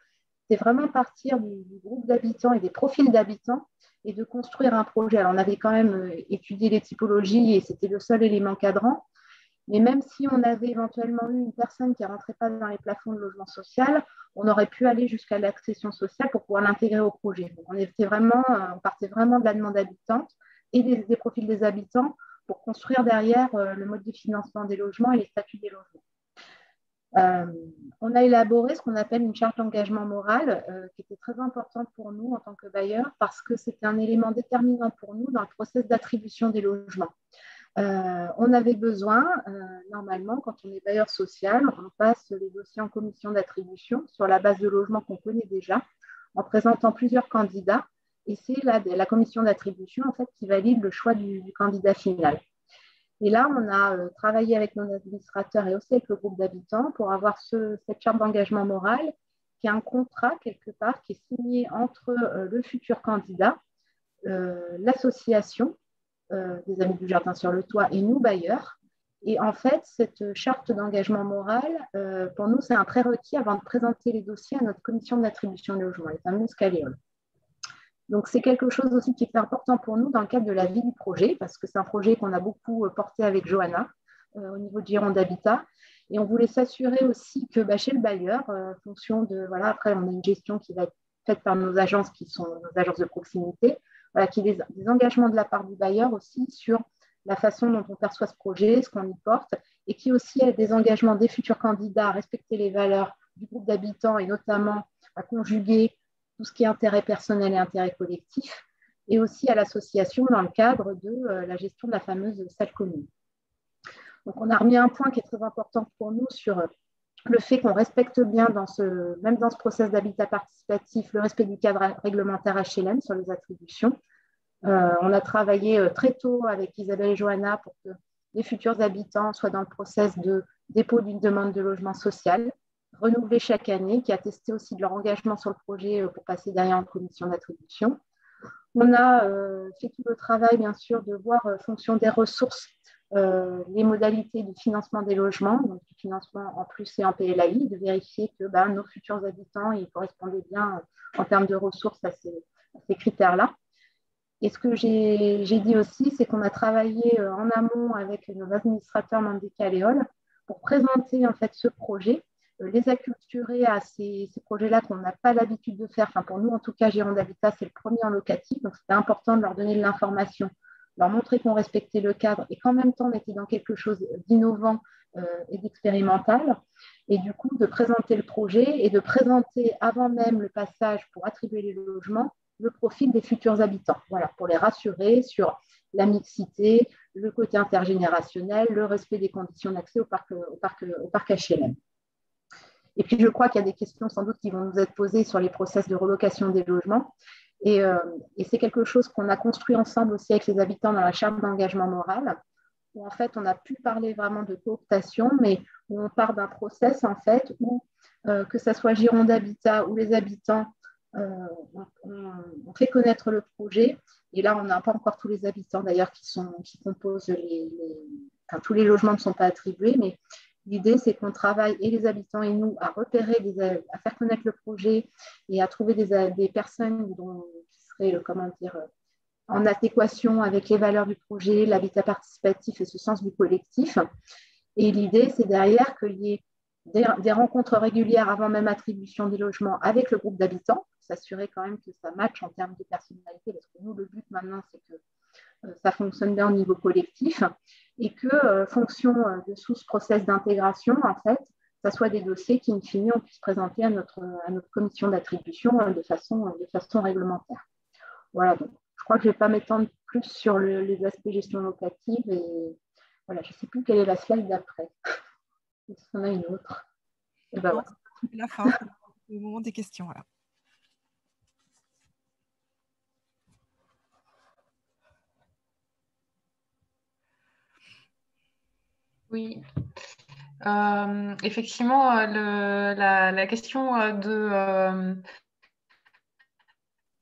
c'est vraiment partir du groupe d'habitants et des profils d'habitants et de construire un projet. Alors on avait quand même étudié les typologies et c'était le seul élément cadrant, mais même si on avait éventuellement eu une personne qui ne rentrait pas dans les plafonds de logement social, on aurait pu aller jusqu'à l'accession sociale pour pouvoir l'intégrer au projet. Donc on partait vraiment de la demande habitante et des profils des habitants pour construire derrière le mode de financement des logements et les statuts des logements. On a élaboré ce qu'on appelle une charte d'engagement moral qui était très importante pour nous en tant que bailleurs parce que c'était un élément déterminant pour nous dans le processus d'attribution des logements. On avait besoin, normalement, quand on est bailleur social, on passe les dossiers en commission d'attribution sur la base de logements qu'on connaît déjà, en présentant plusieurs candidats. Et c'est la commission d'attribution en fait, qui valide le choix du candidat final. Et là, on a travaillé avec nos administrateurs et aussi avec le groupe d'habitants pour avoir cette charte d'engagement moral, qui est un contrat quelque part qui est signé entre le futur candidat, l'association des Amis du Jardin sur le Toit et nous, bailleurs. Et en fait, cette charte d'engagement moral, pour nous, c'est un prérequis avant de présenter les dossiers à notre commission d'attribution de logement, les fameuses CALEOL. Donc, c'est quelque chose aussi qui est important pour nous dans le cadre de la vie du projet, parce que c'est un projet qu'on a beaucoup porté avec Johanna au niveau de Gironde Habitat. Et on voulait s'assurer aussi que chez le bailleur, en fonction de, voilà, après, on a une gestion qui va être faite par nos agences qui sont nos agences de proximité, voilà, qu'il y ait des engagements de la part du bailleur aussi sur la façon dont on perçoit ce projet, ce qu'on y porte, et qu'il y ait aussi des engagements des futurs candidats à respecter les valeurs du groupe d'habitants et notamment à conjuguer tout ce qui est intérêt personnel et intérêt collectif, et aussi à l'association dans le cadre de la gestion de la fameuse salle commune. Donc, on a remis un point qui est très important pour nous sur le fait qu'on respecte bien, même dans ce process d'habitat participatif, le respect du cadre réglementaire HLM sur les attributions. On a travaillé très tôt avec Isabelle et Johanna pour que les futurs habitants soient dans le process de dépôt d'une demande de logement social, renouvelée chaque année, qui a testé aussi de leur engagement sur le projet pour passer derrière en commission d'attribution. On a fait tout le travail, bien sûr, de voir, fonction des ressources, les modalités de financement des logements, donc du financement en plus et en PLAI, de vérifier que nos futurs habitants ils correspondaient bien en termes de ressources à ces critères-là. Et ce que j'ai dit aussi, c'est qu'on a travaillé en amont avec nos administrateurs membres des CALEOL pour présenter en fait ce projet, les acculturer à ces projets-là qu'on n'a pas l'habitude de faire. Enfin, pour nous, en tout cas, Gironde Habitat, c'est le premier en locatif, donc c'était important de leur donner de l'information, leur montrer qu'on respectait le cadre et qu'en même temps, on était dans quelque chose d'innovant et d'expérimental. Et du coup, de présenter le projet et de présenter avant même le passage pour attribuer les logements, le profil des futurs habitants. Voilà, pour les rassurer sur la mixité, le côté intergénérationnel, le respect des conditions d'accès au parc HLM. Et puis, je crois qu'il y a des questions sans doute qui vont nous être posées sur les process de relocation des logements. Et c'est quelque chose qu'on a construit ensemble aussi avec les habitants dans la charte d'engagement moral, où en fait, on a pu parler vraiment de cooptation, mais où on part d'un process, en fait, où que ce soit Gironde Habitat ou les habitants, on fait connaître le projet. Et là, on n'a pas encore tous les habitants, d'ailleurs, qui composent tous les logements ne sont pas attribués, mais l'idée, c'est qu'on travaille, et les habitants et nous, à repérer, à faire connaître le projet et à trouver des personnes qui seraient, en adéquation avec les valeurs du projet, l'habitat participatif et ce sens du collectif. Et l'idée, c'est derrière qu'il y ait des rencontres régulières avant même attribution des logements avec le groupe d'habitants, pour s'assurer quand même que ça matche en termes de personnalité, parce que nous, le but maintenant, c'est que ça fonctionne bien au niveau collectif et que, fonction de ce process d'intégration, en fait, ça soit des dossiers qui, in fine, on puisse présenter à notre commission d'attribution de façon réglementaire. Voilà, donc je crois que je ne vais pas m'étendre plus sur les aspects gestion locative et Voilà, je ne sais plus quelle est la slide d'après. Est-ce qu'on a une autre? Et ben, Non, voilà. c'est la fin, c'est le moment des questions. Voilà. Oui, effectivement, la question de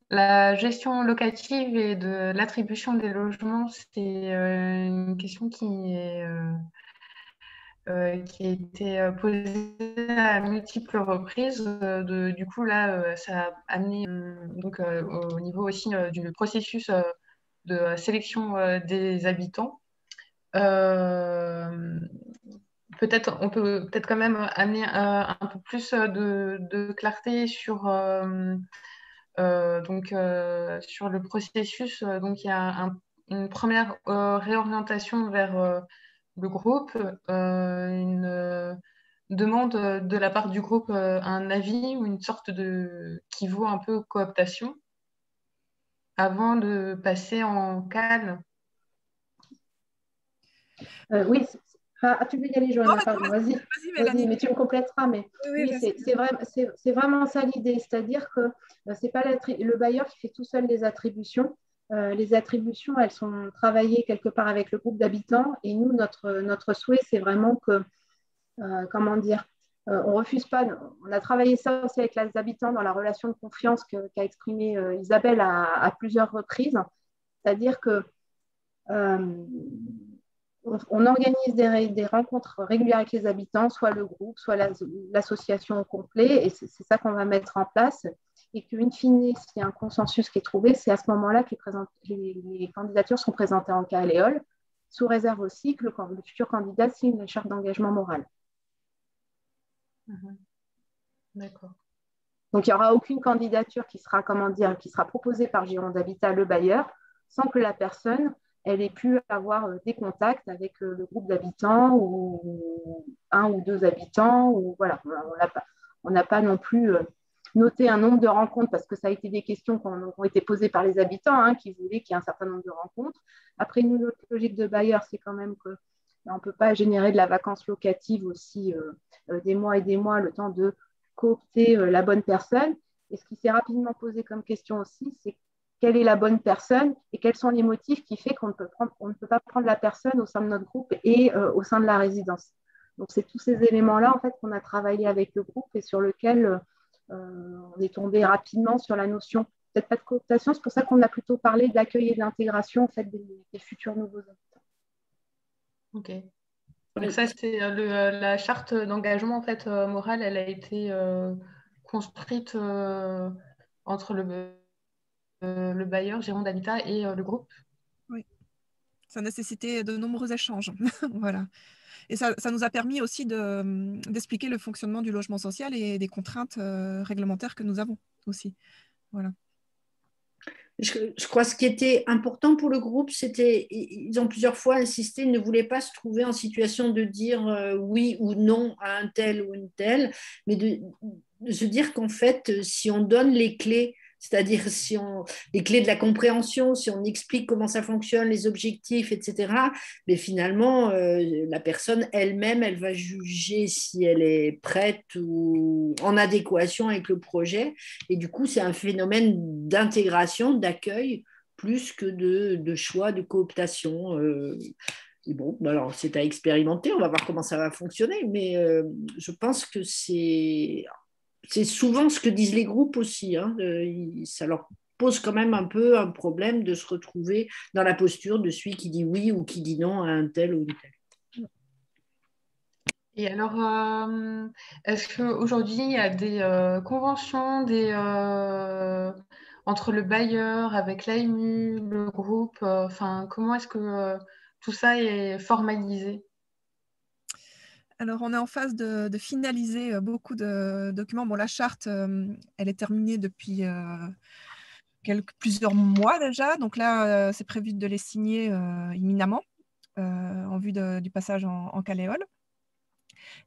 la gestion locative et de l'attribution des logements, c'est une question qui a été posée à multiples reprises. Du coup, là, ça a amené donc, au niveau aussi du processus de sélection des habitants. On peut peut-être quand même amener un peu plus de clarté sur, sur le processus. Donc, il y a une première réorientation vers le groupe, une demande de la part du groupe un avis ou une sorte de qui vaut un peu cooptation avant de passer en cale. Oui, tu veux y aller, Johanna, pardon, vas-y. Vas-y, Mélanie. Vas-y, mais tu me compléteras. Mais Oui, oui, c'est vraiment ça l'idée. C'est-à-dire que ce n'est pas le bailleur qui fait tout seul les attributions. Les attributions, elles sont travaillées quelque part avec le groupe d'habitants. Et nous, notre souhait, c'est vraiment que, comment dire, on refuse pas. On a travaillé ça aussi avec les habitants dans la relation de confiance qu'a exprimée Isabelle à plusieurs reprises. C'est-à-dire que on organise des rencontres régulières avec les habitants, soit le groupe, soit l'association au complet, et c'est ça qu'on va mettre en place. Et qu'une fine, s'il y a un consensus qui est trouvé, c'est à ce moment-là que les candidatures sont présentées en CALEOL, sous réserve aussi que le futur candidat signe une charte d'engagement moral. D'accord. Donc, il n'y aura aucune candidature qui sera proposée par Gironde Habitat, le bailleur, sans que la personne elle ait pu avoir des contacts avec le groupe d'habitants ou un ou deux habitants. Ou, voilà. On n'a pas non plus noté un nombre de rencontres parce que ça a été des questions qui ont été posées par les habitants qui voulaient qu'il y ait un certain nombre de rencontres. Après, nous, notre logique de bailleur, c'est quand même qu'on ne peut pas générer de la vacance locative aussi des mois et des mois, le temps de coopter la bonne personne. Et ce qui s'est rapidement posé comme question aussi, c'est quelle est la bonne personne et quels sont les motifs qui font qu'on ne peut pas prendre la personne au sein de notre groupe et au sein de la résidence. Donc, c'est tous ces éléments-là en fait, qu'on a travaillé avec le groupe et sur lequel on est tombé rapidement sur la notion, peut-être pas de cooptation, c'est pour ça qu'on a plutôt parlé de l'accueil et de l'intégration en fait, des futurs nouveaux habitants. Ok. Donc ça, c'est la charte d'engagement en fait, moral, elle a été construite entre le bailleur, Gironde Habitat et le groupe. Oui, ça nécessitait de nombreux échanges. Voilà. Et ça nous a permis aussi d'expliquer le fonctionnement du logement social et des contraintes réglementaires que nous avons aussi. Voilà. Je crois que ce qui était important pour le groupe, c'était, ils ont plusieurs fois insisté, ils ne voulaient pas se trouver en situation de dire oui ou non à un tel ou une telle, mais de se dire qu'en fait, si on donne les clés, c'est-à-dire les clés de la compréhension, si on explique comment ça fonctionne, les objectifs, etc., mais finalement, la personne elle-même, elle va juger si elle est prête ou en adéquation avec le projet. Et du coup, c'est un phénomène d'intégration, d'accueil, plus que de choix, de cooptation. Et bon, alors c'est à expérimenter, on va voir comment ça va fonctionner, mais je pense que c'est souvent ce que disent les groupes aussi. Ça leur pose quand même un peu un problème de se retrouver dans la posture de celui qui dit oui ou qui dit non à un tel ou une telle. Et alors, est-ce qu'aujourd'hui, il y a des conventions entre le bailleur, avec l'AMU, le groupe comment est-ce que tout ça est formalisé? Alors, on est en phase de finaliser beaucoup de documents. Bon, la charte, elle est terminée depuis plusieurs mois déjà. Donc là, c'est prévu de les signer imminemment en vue du passage en CALEOL.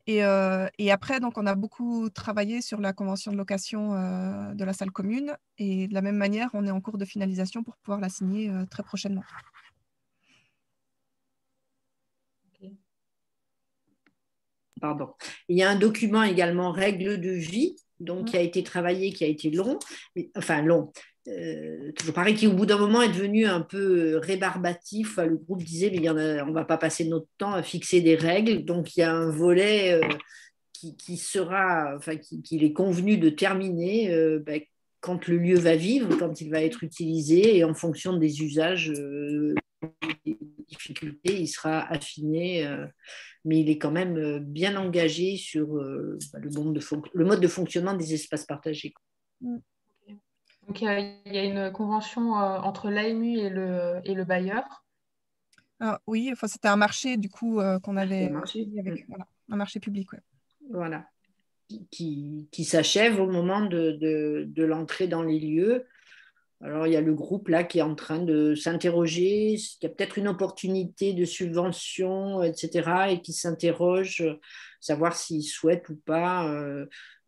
Et après, donc, on a beaucoup travaillé sur la convention de location de la salle commune. Et de la même manière, on est en cours de finalisation pour pouvoir la signer très prochainement. pardon. Il y a un document également, règles de vie, donc qui a été travaillé, qui a été long, enfin long. Toujours pareil, qui au bout d'un moment est devenu un peu rébarbatif. Le groupe disait, mais on ne va pas passer notre temps à fixer des règles. Donc il y a un volet qui sera, enfin, qu'il est convenu de terminer quand le lieu va vivre, quand il va être utilisé, et en fonction des usages, des difficultés, il sera affiné. Mais il est quand même bien engagé sur le mode de fonctionnement des espaces partagés. Donc, il y a une convention entre l'AMU et le bailleur. Ah, oui, enfin, c'était un marché du coup qu'on avait avec un marché public. Ouais. Voilà, qui s'achève au moment de l'entrée dans les lieux. Alors, il y a le groupe là qui est en train de s'interroger. Il y a peut-être une opportunité de subvention, etc., et qui s'interroge, savoir s'ils souhaitent ou pas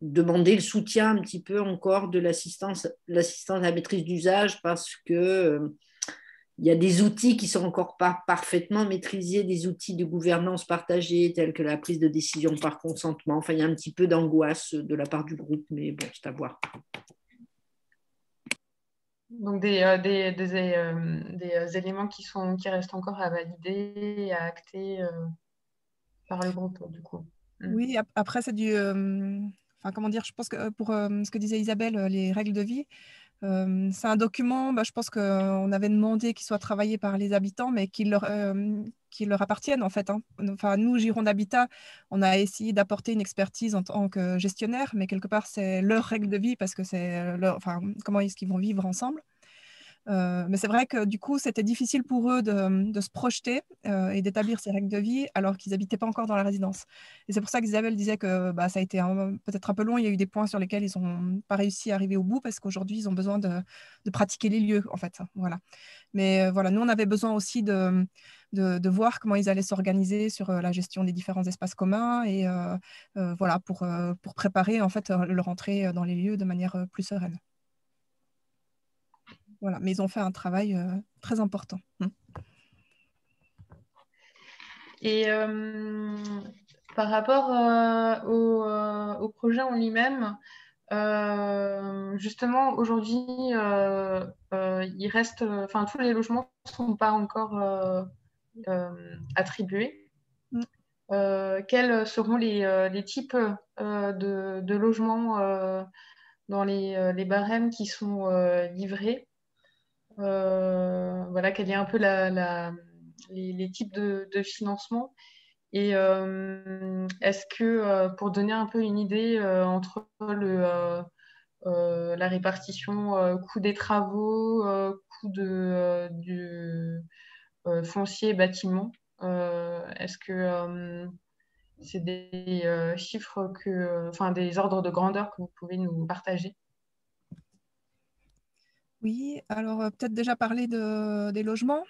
demander le soutien un petit peu encore de l'assistance à la maîtrise d'usage, parce que il y a des outils qui ne sont encore pas parfaitement maîtrisés, des outils de gouvernance partagée tels que la prise de décision par consentement. Enfin, il y a un petit peu d'angoisse de la part du groupe, mais bon, c'est à voir. Donc des éléments qui restent encore à valider et à acter par le groupe, du coup. Oui, après, c'est du... Enfin, comment dire, je pense que pour ce que disait Isabelle, les règles de vie, c'est un document, je pense qu'on avait demandé qu'il soit travaillé par les habitants, mais qu'il leur appartienne en fait. Hein. Enfin, nous, Gironde Habitat, on a essayé d'apporter une expertise en tant que gestionnaire, mais quelque part, c'est leur règle de vie parce que c'est enfin, comment est-ce qu'ils vont vivre ensemble. Mais c'est vrai que du coup, c'était difficile pour eux de se projeter et d'établir ces règles de vie alors qu'ils n'habitaient pas encore dans la résidence. Et c'est pour ça qu'Isabelle disait que ça a été peut-être un peu long. Il y a eu des points sur lesquels ils n'ont pas réussi à arriver au bout parce qu'aujourd'hui, ils ont besoin de pratiquer les lieux, en fait. Voilà. Mais voilà, nous, on avait besoin aussi de voir comment ils allaient s'organiser sur la gestion des différents espaces communs et voilà, pour préparer en fait leur entrée dans les lieux de manière plus sereine. Voilà, mais ils ont fait un travail très important. Et par rapport au projet en lui-même, justement, aujourd'hui, il reste, enfin, tous les logements ne sont pas encore attribués. Quels seront les types de logements dans les barèmes qui sont livrés? Voilà, quel est un peu les types de financement. Et est-ce que, pour donner un peu une idée entre la répartition coût des travaux, coût du foncier bâtiment, est-ce que c'est des chiffres enfin des ordres de grandeur que vous pouvez nous partager? Oui, alors peut-être déjà parler des logements.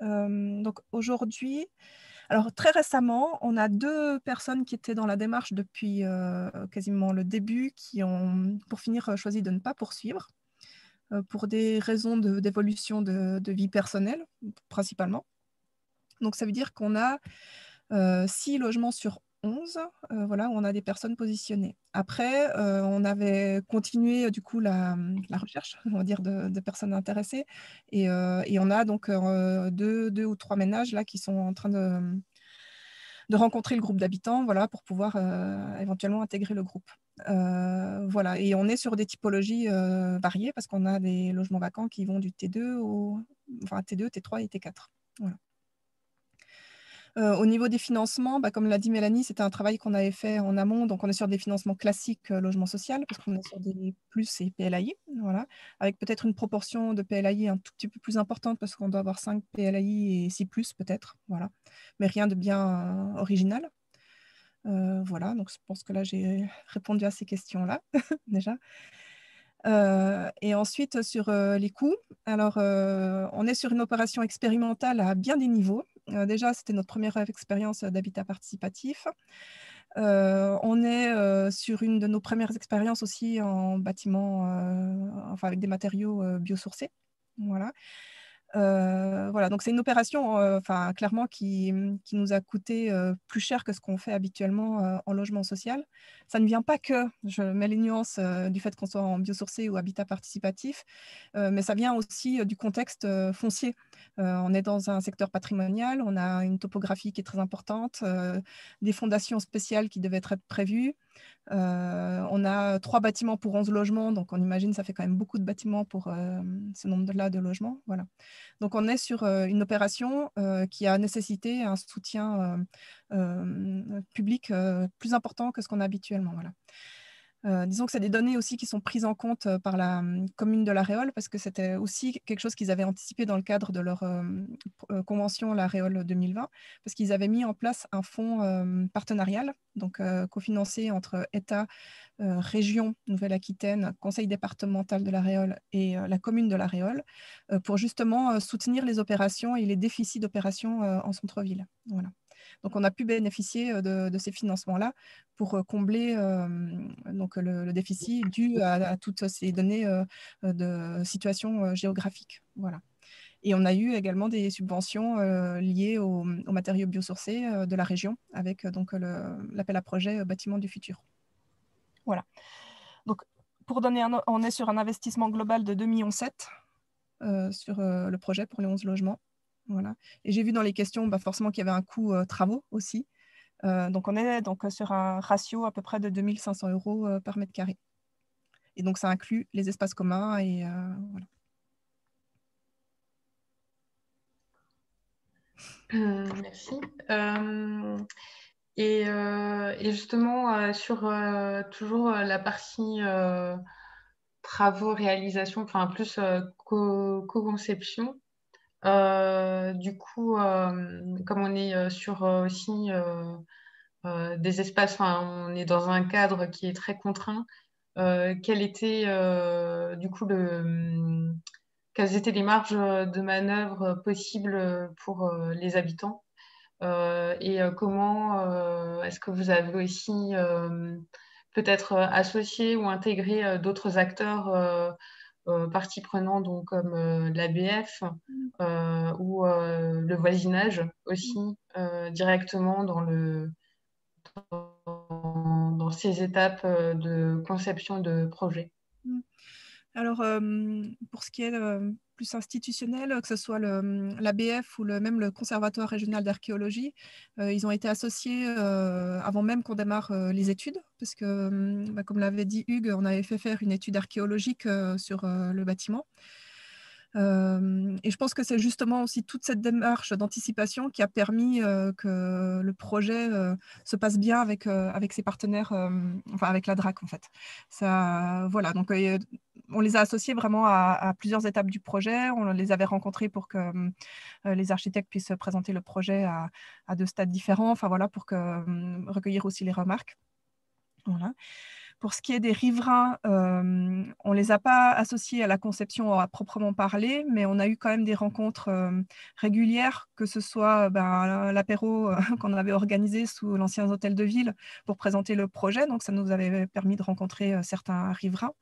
Donc aujourd'hui, alors très récemment, on a 2 personnes qui étaient dans la démarche depuis quasiment le début, qui ont, pour finir, choisi de ne pas poursuivre, pour des raisons d'évolution de vie personnelle, principalement. Donc ça veut dire qu'on a 6 logements sur 11, voilà, où on a des personnes positionnées. Après, on avait continué du coup la recherche, on va dire, de personnes intéressées. Et on a donc 2 ou 3 ménages là qui sont en train de rencontrer le groupe d'habitants, voilà, pour pouvoir éventuellement intégrer le groupe. Voilà, et on est sur des typologies variées parce qu'on a des logements vacants qui vont du T2 enfin T2, T3 et T4. Voilà. Au niveau des financements, comme l'a dit Mélanie, c'était un travail qu'on avait fait en amont. Donc, on est sur des financements classiques logement social, parce qu'on est sur des plus et PLAI, voilà, avec peut-être une proportion de PLAI un tout petit peu plus importante, parce qu'on doit avoir 5 PLAI et 6 plus peut-être, voilà, mais rien de bien original. Voilà, donc je pense que là, j'ai répondu à ces questions-là, déjà. Et ensuite, sur les coûts, alors on est sur une opération expérimentale à bien des niveaux. Déjà, c'était notre première expérience d'habitat participatif. On est sur une de nos premières expériences aussi en bâtiment, enfin avec des matériaux biosourcés. Voilà. Voilà, donc c'est une opération clairement qui nous a coûté plus cher que ce qu'on fait habituellement en logement social. Ça ne vient pas que, je mets les nuances du fait qu'on soit en biosourcé ou habitat participatif, mais ça vient aussi du contexte foncier. On est dans un secteur patrimonial, on a une topographie qui est très importante, des fondations spéciales qui devaient être prévues. On a 3 bâtiments pour 11 logements, donc on imagine ça fait quand même beaucoup de bâtiments pour ce nombre-là de logements. Voilà. Donc on est sur une opération qui a nécessité un soutien public plus important que ce qu'on a habituellement. Voilà. Disons que c'est des données aussi qui sont prises en compte par la commune de La Réole, parce que c'était aussi quelque chose qu'ils avaient anticipé dans le cadre de leur convention La Réole 2020, parce qu'ils avaient mis en place un fonds partenarial, donc cofinancé entre État, région Nouvelle-Aquitaine, conseil départemental de La Réole et la commune de La Réole, pour justement soutenir les opérations et les déficits d'opérations en centre-ville. Voilà. Donc, on a pu bénéficier de ces financements-là pour combler donc le déficit dû à toutes ces données de situation géographique. Voilà. Et on a eu également des subventions liées aux matériaux biosourcés de la région avec donc l'appel à projet Bâtiments du futur. Voilà. Donc, pour donner on est sur un investissement global de 2,7 millions sur le projet pour les 11 logements. Voilà. Et j'ai vu dans les questions forcément qu'il y avait un coût travaux aussi. Donc on est sur un ratio à peu près de 2 500 € par mètre carré. Et donc ça inclut les espaces communs et voilà. Merci. Et justement, sur toujours la partie travaux, réalisation, enfin plus co-conception, du coup, comme on est sur aussi des espaces, on est dans un cadre qui est très contraint, quel était du coup quelles étaient les marges de manœuvre possibles pour les habitants et comment est-ce que vous avez aussi peut-être associé ou intégré d'autres acteurs parties prenantes, donc comme l'ABF ou le voisinage aussi directement dans ces étapes de conception de projet. Alors, pour ce qui est plus institutionnel, que ce soit l'ABF ou même le Conservatoire régional d'archéologie, ils ont été associés avant même qu'on démarre les études, parce que, comme l'avait dit Hugues, on avait fait faire une étude archéologique sur le bâtiment. Et je pense que c'est justement aussi toute cette démarche d'anticipation qui a permis que le projet se passe bien avec ses partenaires, enfin avec la DRAC en fait. Ça, voilà, donc on les a associés vraiment à plusieurs étapes du projet. On les avait rencontrés pour que les architectes puissent présenter le projet à 2 stades différents, enfin voilà, pour recueillir aussi les remarques. Voilà. Pour ce qui est des riverains, on ne les a pas associés à la conception à proprement parler, mais on a eu quand même des rencontres régulières, que ce soit l'apéro qu'on avait organisé sous l'ancien hôtel de ville pour présenter le projet. Donc, ça nous avait permis de rencontrer certains riverains.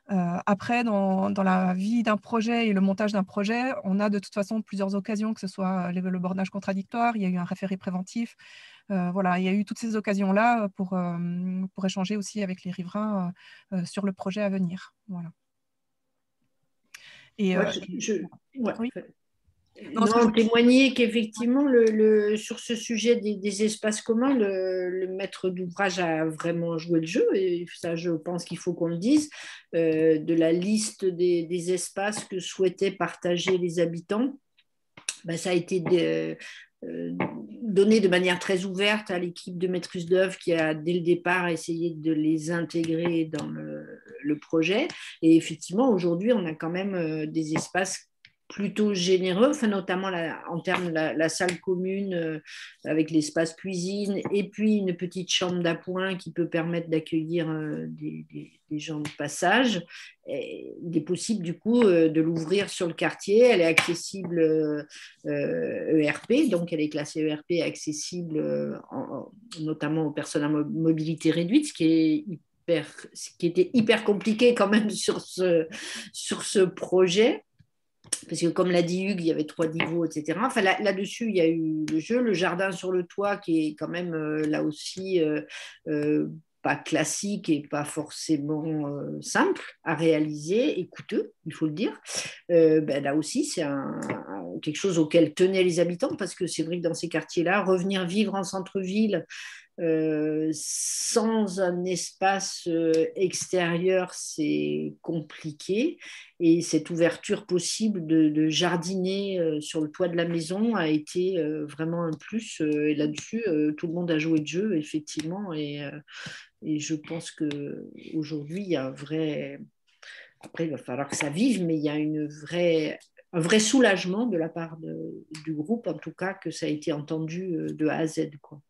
Après, dans la vie d'un projet et le montage d'un projet, on a de toute façon plusieurs occasions, que ce soit le bornage contradictoire, il y a eu un référé préventif. Voilà, il y a eu toutes ces occasions-là pour échanger aussi avec les riverains sur le projet à venir. Voilà. Et, oui. Non, témoigner qu'effectivement, sur ce sujet des espaces communs, le maître d'ouvrage a vraiment joué le jeu, et ça, je pense qu'il faut qu'on le dise, de la liste des espaces que souhaitaient partager les habitants. Ça a été donné de manière très ouverte à l'équipe de maîtrise d'œuvre qui a, dès le départ, essayé de les intégrer dans le projet. Et effectivement, aujourd'hui, on a quand même des espaces plutôt généreux, enfin, notamment en termes de la salle commune avec l'espace cuisine et puis une petite chambre d'appoint qui peut permettre d'accueillir des gens de passage. Et il est possible du coup de l'ouvrir sur le quartier. Elle est accessible ERP, donc elle est classée ERP, accessible notamment aux personnes à mobilité réduite, ce qui était hyper compliqué quand même sur ce projet. parce que comme l'a dit Hugues, il y avait 3 niveaux, etc. Enfin, là-dessus, il y a eu le jeu, le jardin sur le toit, qui est quand même là aussi pas classique et pas forcément simple à réaliser et coûteux, il faut le dire. Là aussi, c'est quelque chose auquel tenaient les habitants, parce que c'est vrai que dans ces quartiers-là, revenir vivre en centre-ville, sans un espace extérieur, c'est compliqué. Et cette ouverture possible de jardiner sur le toit de la maison a été vraiment un plus. Et là-dessus, tout le monde a joué de jeu, effectivement. Et je pense qu'aujourd'hui, il y a un vrai... Après, il va falloir que ça vive, mais il y a un vrai soulagement de la part du groupe, en tout cas, que ça a été entendu de A à Z, quoi.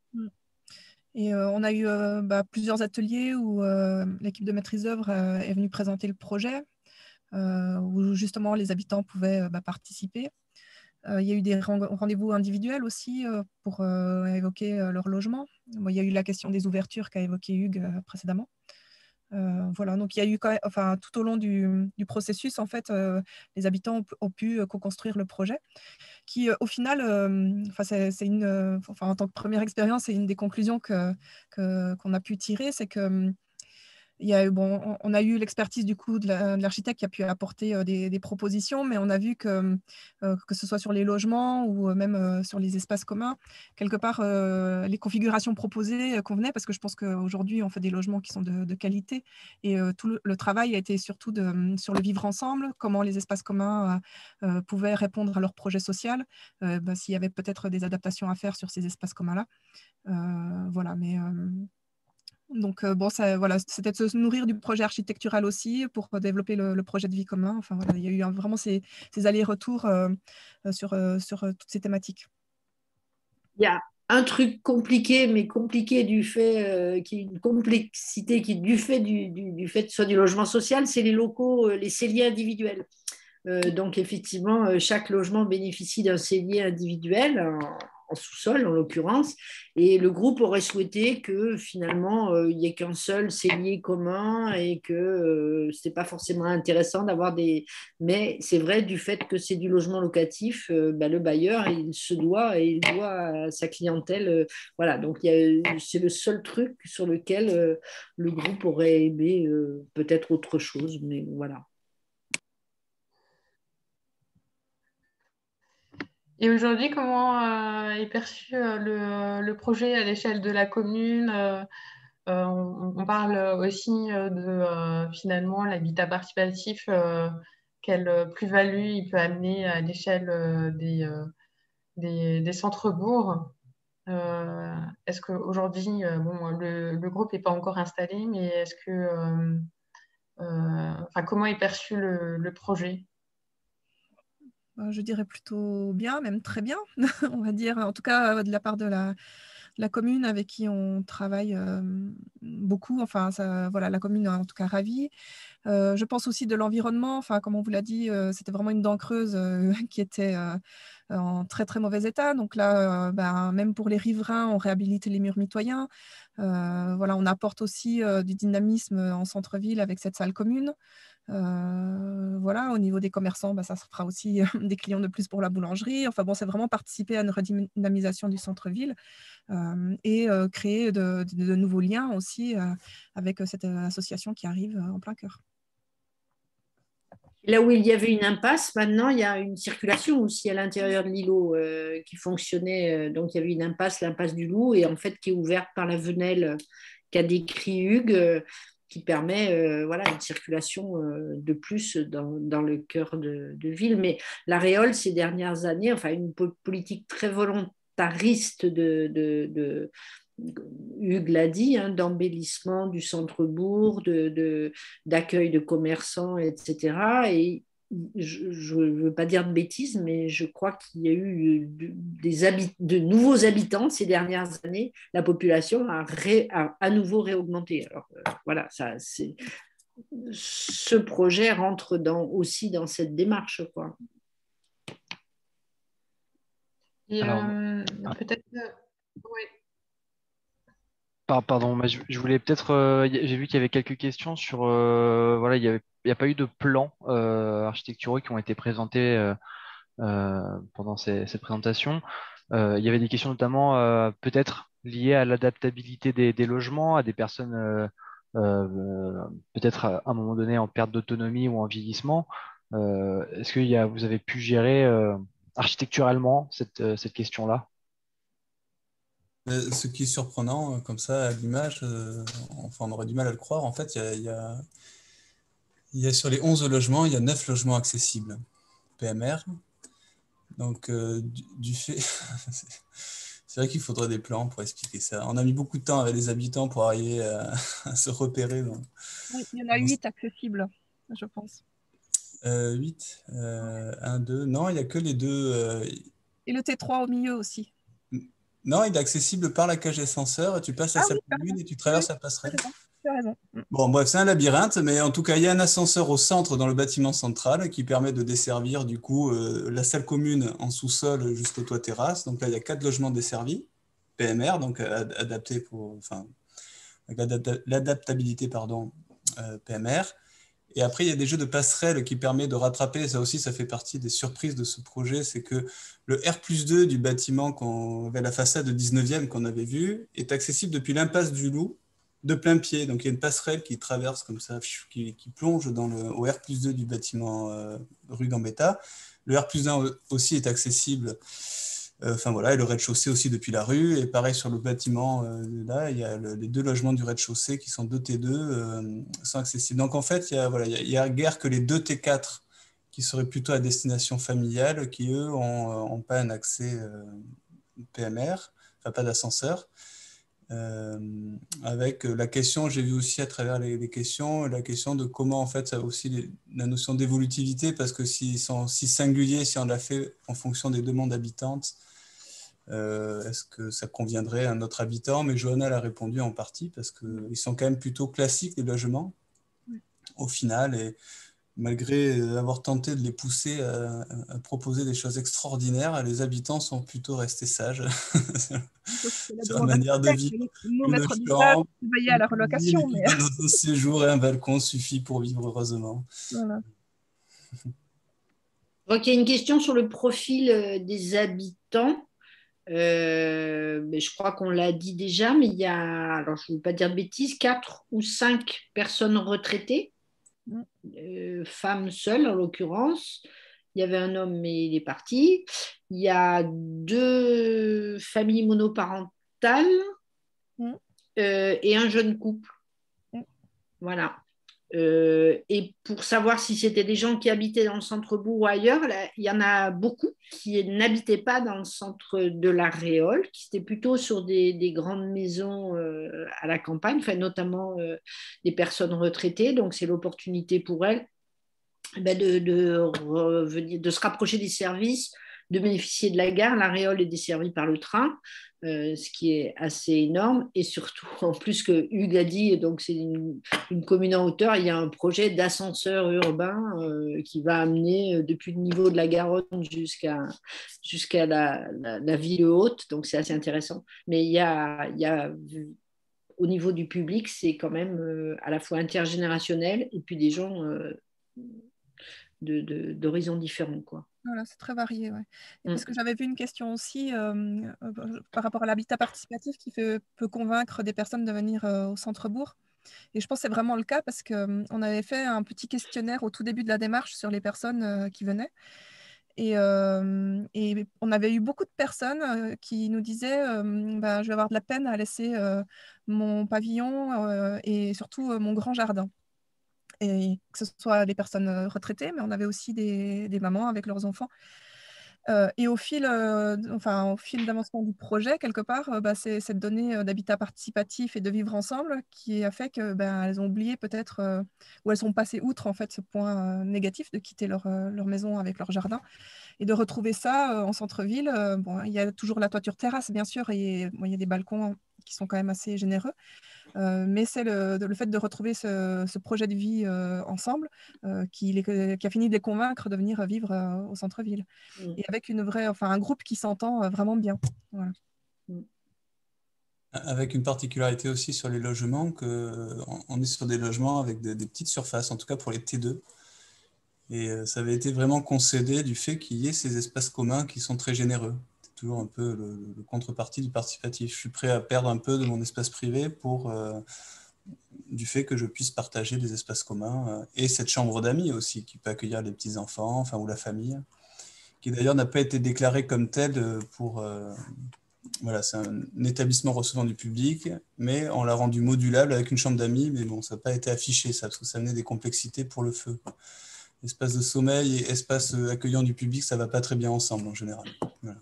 Et on a eu plusieurs ateliers où l'équipe de maîtrise d'œuvre est venue présenter le projet, où justement les habitants pouvaient participer. Il y a eu des rendez-vous individuels aussi pour évoquer leur logement. Bon, il y a eu la question des ouvertures qu'a évoqué Hugues précédemment. Voilà, donc il y a eu tout au long du processus, en fait, les habitants ont pu co-construire le projet, qui au final, en tant que première expérience, c'est une des conclusions qu'on a pu tirer, c'est que on a eu l'expertise du coup de l'architecte qui a pu apporter des propositions, mais on a vu que ce soit sur les logements ou même sur les espaces communs, quelque part, les configurations proposées convenaient, parce que je pense qu'aujourd'hui, on fait des logements qui sont de qualité, et tout le travail a été surtout sur le vivre ensemble, comment les espaces communs pouvaient répondre à leur projet social, s'il y avait peut-être des adaptations à faire sur ces espaces communs-là. Voilà, mais... Donc, voilà, c'était de se nourrir du projet architectural aussi pour développer le projet de vie commun. Enfin, voilà, il y a eu vraiment ces allers-retours sur toutes ces thématiques. Il y a un truc compliqué, mais compliqué du fait, qui est une complexité qui du fait du fait soit du logement social, c'est les locaux, les celliers individuels. Donc effectivement, chaque logement bénéficie d'un cellier individuel en sous-sol en l'occurrence, et le groupe aurait souhaité que finalement il n'y ait qu'un seul cellier commun et que ce n'était pas forcément intéressant d'avoir des... Mais c'est vrai, du fait que c'est du logement locatif, le bailleur, il se doit et il doit à sa clientèle. Voilà, donc c'est le seul truc sur lequel le groupe aurait aimé peut-être autre chose, mais voilà. Et aujourd'hui, comment est perçu le projet à l'échelle de la commune? On parle aussi de finalement l'habitat participatif, quelle plus-value il peut amener à l'échelle des centres-bourgs. Est-ce qu'aujourd'hui, le groupe n'est pas encore installé, mais est-ce que, comment est perçu le projet? Je dirais plutôt bien, même très bien, on va dire, en tout cas de la part de la commune avec qui on travaille beaucoup. Enfin, voilà, la commune est en tout cas ravie. Je pense aussi de l'environnement, enfin, comme on vous l'a dit, c'était vraiment une dent creuse qui était en très très mauvais état. Donc là, même pour les riverains, on réhabilite les murs mitoyens. Voilà, on apporte aussi du dynamisme en centre-ville avec cette salle commune. Voilà, au niveau des commerçants, ça se fera aussi des clients de plus pour la boulangerie. Enfin bon, c'est vraiment participer à une redynamisation du centre-ville et créer de nouveaux liens aussi avec cette association qui arrive en plein cœur. Là où il y avait une impasse, maintenant, il y a une circulation aussi à l'intérieur de l'îlot qui fonctionnait. Donc, il y avait une impasse, l'impasse du Loup, et en fait, qui est ouverte par la venelle qu'a décrit Hugues, qui permet voilà, une circulation de plus dans le cœur de ville. Mais la Réole, ces dernières années, enfin, une politique très volontariste Hugues l'a dit, d'embellissement du centre-bourg, d'accueil de commerçants, etc. Et je ne veux pas dire de bêtises, mais je crois qu'il y a eu de nouveaux habitants ces dernières années. La population a à nouveau réaugmenté. Alors voilà, ce projet rentre aussi dans cette démarche, quoi. Et Alors, peut-être... oui. Pardon, mais je voulais peut-être. J'ai vu qu'il y avait quelques questions sur. Voilà, il y a pas eu de plans architecturaux qui ont été présentés pendant cette présentation. Il y avait des questions notamment peut-être liées à l'adaptabilité des logements, à des personnes peut-être à un moment donné en perte d'autonomie ou en vieillissement. Est-ce que vous avez pu gérer architecturalement cette question-là? Ce qui est surprenant, comme ça, à l'image, enfin, on aurait du mal à le croire. En fait, il y a sur les 11 logements, il y a 9 logements accessibles, PMR. Donc, du fait. C'est vrai qu'il faudrait des plans pour expliquer ça. On a mis beaucoup de temps avec les habitants pour arriver à se repérer. Oui, il y en a 8 accessibles, je pense. 8, 1, 2. Non, il n'y a que les deux. Et le T3 au milieu aussi. Non, il est accessible par la cage d'ascenseur. Tu passes la Ah salle oui, commune et tu oui, traverses la passerelle. tu as raison. Bon, bref, c'est un labyrinthe, mais en tout cas, il y a un ascenseur au centre dans le bâtiment central qui permet de desservir du coup la salle commune en sous-sol jusqu'au toit terrasse. Donc là, il y a 4 logements desservis, PMR, donc adaptés pour, enfin, l'adaptabilité, pardon, PMR. Et après, il y a des jeux de passerelles qui permettent de rattraper. Ça aussi, ça fait partie des surprises de ce projet. C'est que le R+2 du bâtiment, avec la façade 19e qu'on avait vu, est accessible depuis l'impasse du Loup de plein pied. Donc, il y a une passerelle qui traverse comme ça, qui plonge au R+2 du bâtiment rue Gambetta. Le R+1 aussi est accessible. Enfin voilà, et le rez-de-chaussée aussi depuis la rue. Et pareil sur le bâtiment, là, il y a les 2 logements du rez-de-chaussée qui sont 2 T2, sont accessibles. Donc en fait, il y a guère que les 2 T4 qui seraient plutôt à destination familiale, qui eux ont pas un accès PMR, enfin pas d'ascenseur. Avec la question, j'ai vu aussi à travers les questions, la question de comment en fait ça a aussi la notion d'évolutivité, parce que s'ils sont si singuliers, si on l'a fait en fonction des demandes habitantes, est-ce que ça conviendrait à notre habitant? Mais Johanna a répondu en partie, parce qu'ils sont quand même plutôt classiques, les logements, au final, et malgré avoir tenté de les pousser à proposer des choses extraordinaires, les habitants sont plutôt restés sages sur la manière de vivre. Nous Une mettre du table, chambre, veiller à une la cuisine, relocation. Mais... un auto-séjour et un balcon suffit pour vivre heureusement. Voilà. Donc, il y a une question sur le profil des habitants. Mais je crois qu'on l'a dit déjà, mais il y a, alors je ne veux pas dire de bêtises, 4 ou 5 personnes retraitées, femmes seules en l'occurrence. Il y avait un homme, mais il est parti. Il y a 2 familles monoparentales et un jeune couple. Voilà. Et pour savoir si c'était des gens qui habitaient dans le centre-bourg ou ailleurs, là, il y en a beaucoup qui n'habitaient pas dans le centre de la Réole, qui étaient plutôt sur des grandes maisons à la campagne, enfin, notamment des personnes retraitées. Donc, c'est l'opportunité pour elles de se rapprocher des services, de bénéficier de la gare. La Réole est desservie par le train, ce qui est assez énorme. Et surtout, en plus que Hugues a dit, donc c'est une commune en hauteur, il y a un projet d'ascenseur urbain qui va amener depuis le niveau de la Garonne jusqu'à la ville haute. Donc c'est assez intéressant. Mais il y a au niveau du public, c'est quand même à la fois intergénérationnel et puis des gens d'horizons différents, quoi. Voilà, c'est très varié. Ouais. Parce que j'avais vu une question aussi par rapport à l'habitat participatif qui peut convaincre des personnes de venir au centre-bourg. Et je pense que c'est vraiment le cas parce qu'on avait fait un petit questionnaire au tout début de la démarche sur les personnes qui venaient. Et on avait eu beaucoup de personnes qui nous disaient je vais avoir de la peine à laisser mon pavillon et surtout mon grand jardin. Et que ce soit des personnes retraitées, mais on avait aussi des mamans avec leurs enfants. Et au fil d'avancement du projet, quelque part, c'est cette donnée d'habitat participatif et de vivre ensemble qui a fait que elles ont oublié peut-être, ou elles sont passées outre en fait ce point négatif de quitter leur maison avec leur jardin et de retrouver ça en centre-ville. Il y a toujours la toiture terrasse, bien sûr, et il y a des balcons qui sont quand même assez généreux. Mais c'est le fait de retrouver ce projet de vie ensemble qui a fini de les convaincre de venir vivre au centre-ville. Et avec un groupe qui s'entend vraiment bien. Voilà. Avec une particularité aussi sur les logements, on est sur des logements avec des petites surfaces, en tout cas pour les T2. Et ça avait été vraiment concédé du fait qu'il y ait ces espaces communs qui sont très généreux. C'est toujours un peu le contrepartie du participatif. Je suis prêt à perdre un peu de mon espace privé du fait que je puisse partager des espaces communs. Et cette chambre d'amis aussi, qui peut accueillir les petits-enfants, ou la famille, qui d'ailleurs n'a pas été déclarée comme telle voilà, c'est un établissement recevant du public, mais on l'a rendu modulable avec une chambre d'amis, mais bon, ça n'a pas été affiché, ça, parce que ça amenait des complexités pour le feu. Espace de sommeil et espace accueillant du public, ça ne va pas très bien ensemble en général. Voilà.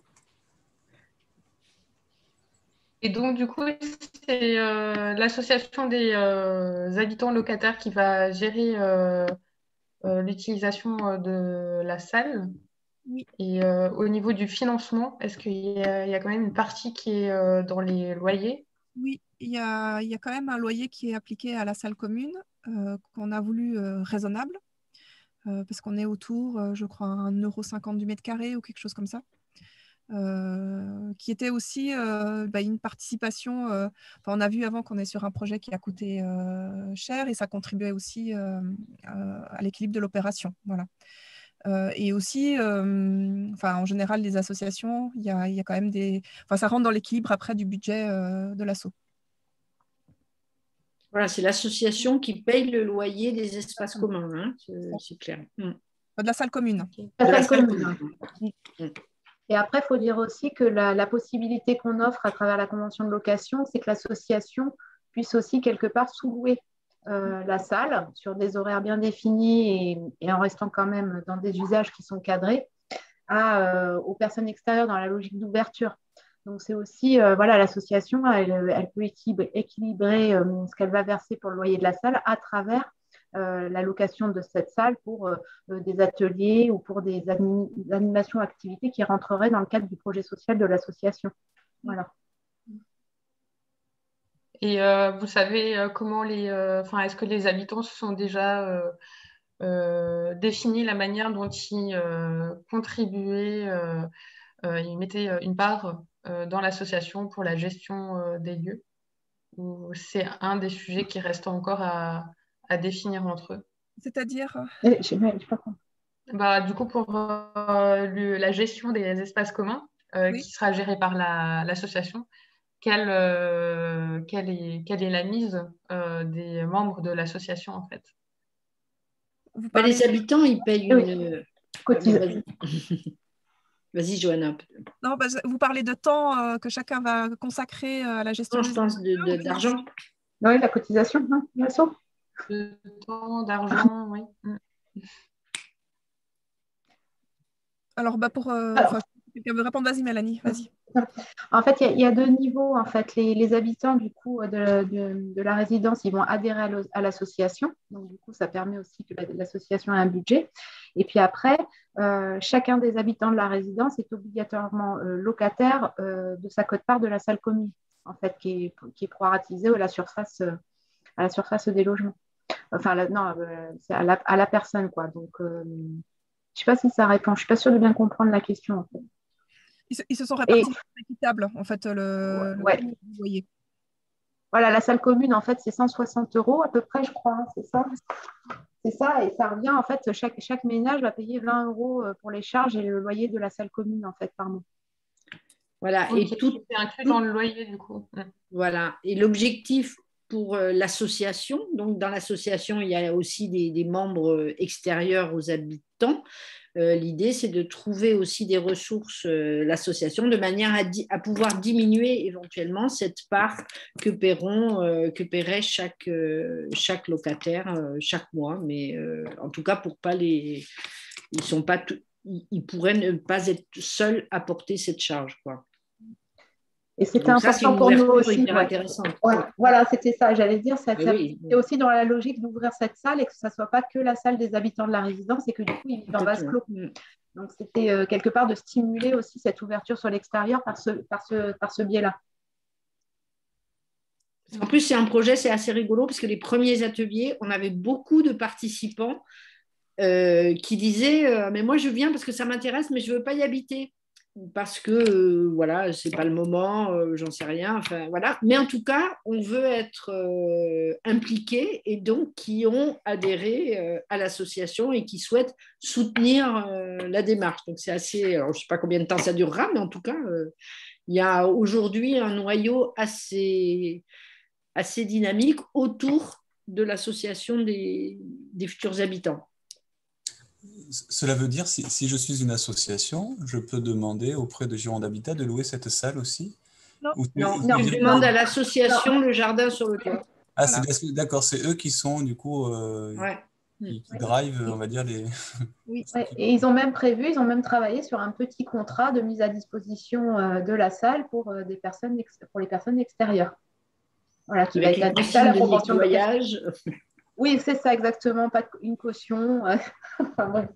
Et donc, du coup, c'est l'association des habitants locataires qui va gérer l'utilisation de la salle. Oui. Et au niveau du financement, est-ce qu'il y a quand même une partie qui est dans les loyers? Oui, il y a quand même un loyer qui est appliqué à la salle commune qu'on a voulu raisonnable parce qu'on est autour, je crois, 1,50 € du mètre carré ou quelque chose comme ça. Qui était aussi une participation. On a vu avant qu'on est sur un projet qui a coûté cher et ça contribuait aussi à l'équilibre de l'opération. Voilà. Et aussi, en général, les associations, il y a quand même ça rentre dans l'équilibre après du budget de l'asso. Voilà, c'est l'association qui paye le loyer des espaces communs, hein, c'est clair. De la salle commune. Okay. De la salle commune. Et après, il faut dire aussi que la possibilité qu'on offre à travers la convention de location, c'est que l'association puisse aussi quelque part sous-louer la salle sur des horaires bien définis et en restant quand même dans des usages qui sont cadrés aux personnes extérieures dans la logique d'ouverture. Donc, c'est aussi, l'association, elle peut équilibrer ce qu'elle va verser pour le loyer de la salle à travers la location de cette salle pour des ateliers ou pour des animations, activités qui rentreraient dans le cadre du projet social de l'association. Voilà. Et vous savez comment est-ce que les habitants se sont déjà définis la manière dont ils contribuaient, ils mettaient une part dans l'association pour la gestion des lieux? Ou c'est un des sujets qui reste encore à définir entre eux? C'est-à-dire du coup, pour la gestion des espaces communs oui. qui sera gérée par l'association, quelle est la mise des membres de l'association en fait? Les habitants, ils payent une... Vas-y, Johanna. Non, vous parlez de temps que chacun va consacrer à la gestion. Non, je pense d'argent. Oui, la cotisation, bien sûr. De temps, d'argent, oui. Alors, quelqu'un veut répondre, vas-y, Mélanie, vas-y. En fait, il y a deux niveaux. En fait, les habitants du coup de la résidence, ils vont adhérer à l'association. Donc, du coup, ça permet aussi que l'association ait un budget. Et puis après, chacun des habitants de la résidence est obligatoirement locataire de sa quote-part de la salle commune, en fait, qui est proratisée à la surface des logements. Enfin, c'est à la personne, quoi. Donc, je ne sais pas si ça répond. Je ne suis pas sûre de bien comprendre la question, en fait. Ils se sont répartis équitable, en fait, le loyer. Voilà, la salle commune, en fait, c'est 160 € à peu près, je crois. C'est ça. C'est ça, et ça revient, en fait, chaque ménage va payer 20 € pour les charges et le loyer de la salle commune, en fait, par mois. Voilà, et tout est inclus dans le loyer, du coup. Voilà, et l'objectif pour l'association, donc dans l'association, il y a aussi des membres extérieurs aux habitants. L'idée, c'est de trouver aussi des ressources, l'association, de manière à pouvoir diminuer éventuellement cette part que paierait chaque locataire chaque mois. Mais en tout cas, pour pas ils pourraient ne pas être seuls à porter cette charge, quoi. Et c'était important pour nous aussi. Intéressante. Ouais, voilà, c'était ça. J'allais dire, c'est aussi dans la logique d'ouvrir cette salle et que ce ne soit pas que la salle des habitants de la résidence et que du coup, ils vivent en vase clos. Donc, c'était quelque part de stimuler aussi cette ouverture sur l'extérieur par ce biais-là. En plus, c'est un projet, c'est assez rigolo parce que les premiers ateliers, on avait beaucoup de participants qui disaient mais moi, je viens parce que ça m'intéresse, mais je ne veux pas y habiter. parce que voilà, c'est pas le moment, j'en sais rien, enfin voilà. Mais en tout cas, on veut être impliqués et donc qui ont adhéré à l'association et qui souhaitent soutenir la démarche. Donc c'est assez, alors, je sais pas combien de temps ça durera, mais en tout cas, il y a aujourd'hui un noyau assez dynamique autour de l'association des futurs habitants. Cela veut dire, si je suis une association, je peux demander auprès de Gironde Habitat de louer cette salle aussi? Non. Non, tu demandes à l'association le jardin sur le toit. Ah, Voilà. d'accord, c'est eux qui sont du coup Ouais. qui drive, on va dire les. Oui. Ouais, et ils ont même travaillé sur un petit contrat de mise à disposition de la salle pour les personnes extérieures. Voilà, qui va Avec être une ajustée à la piscine de proportion de location. nettoyage. Oui, c'est ça exactement, pas une caution. Enfin, bref.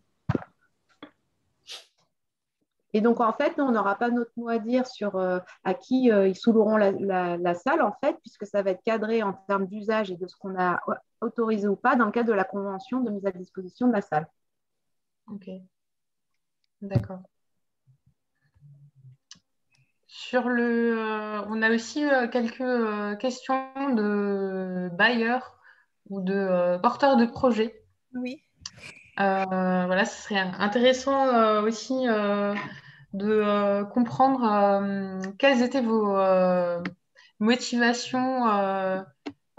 Et donc, en fait, nous, on n'aura pas notre mot à dire sur à qui ils sous-loueront la salle, en fait, puisque ça va être cadré en termes d'usage et de ce qu'on a autorisé ou pas dans le cadre de la convention de mise à disposition de la salle. Ok, d'accord. On a aussi quelques questions de bailleurs ou de porteurs de projets. Oui. Voilà, ce serait intéressant aussi de comprendre quelles étaient vos motivations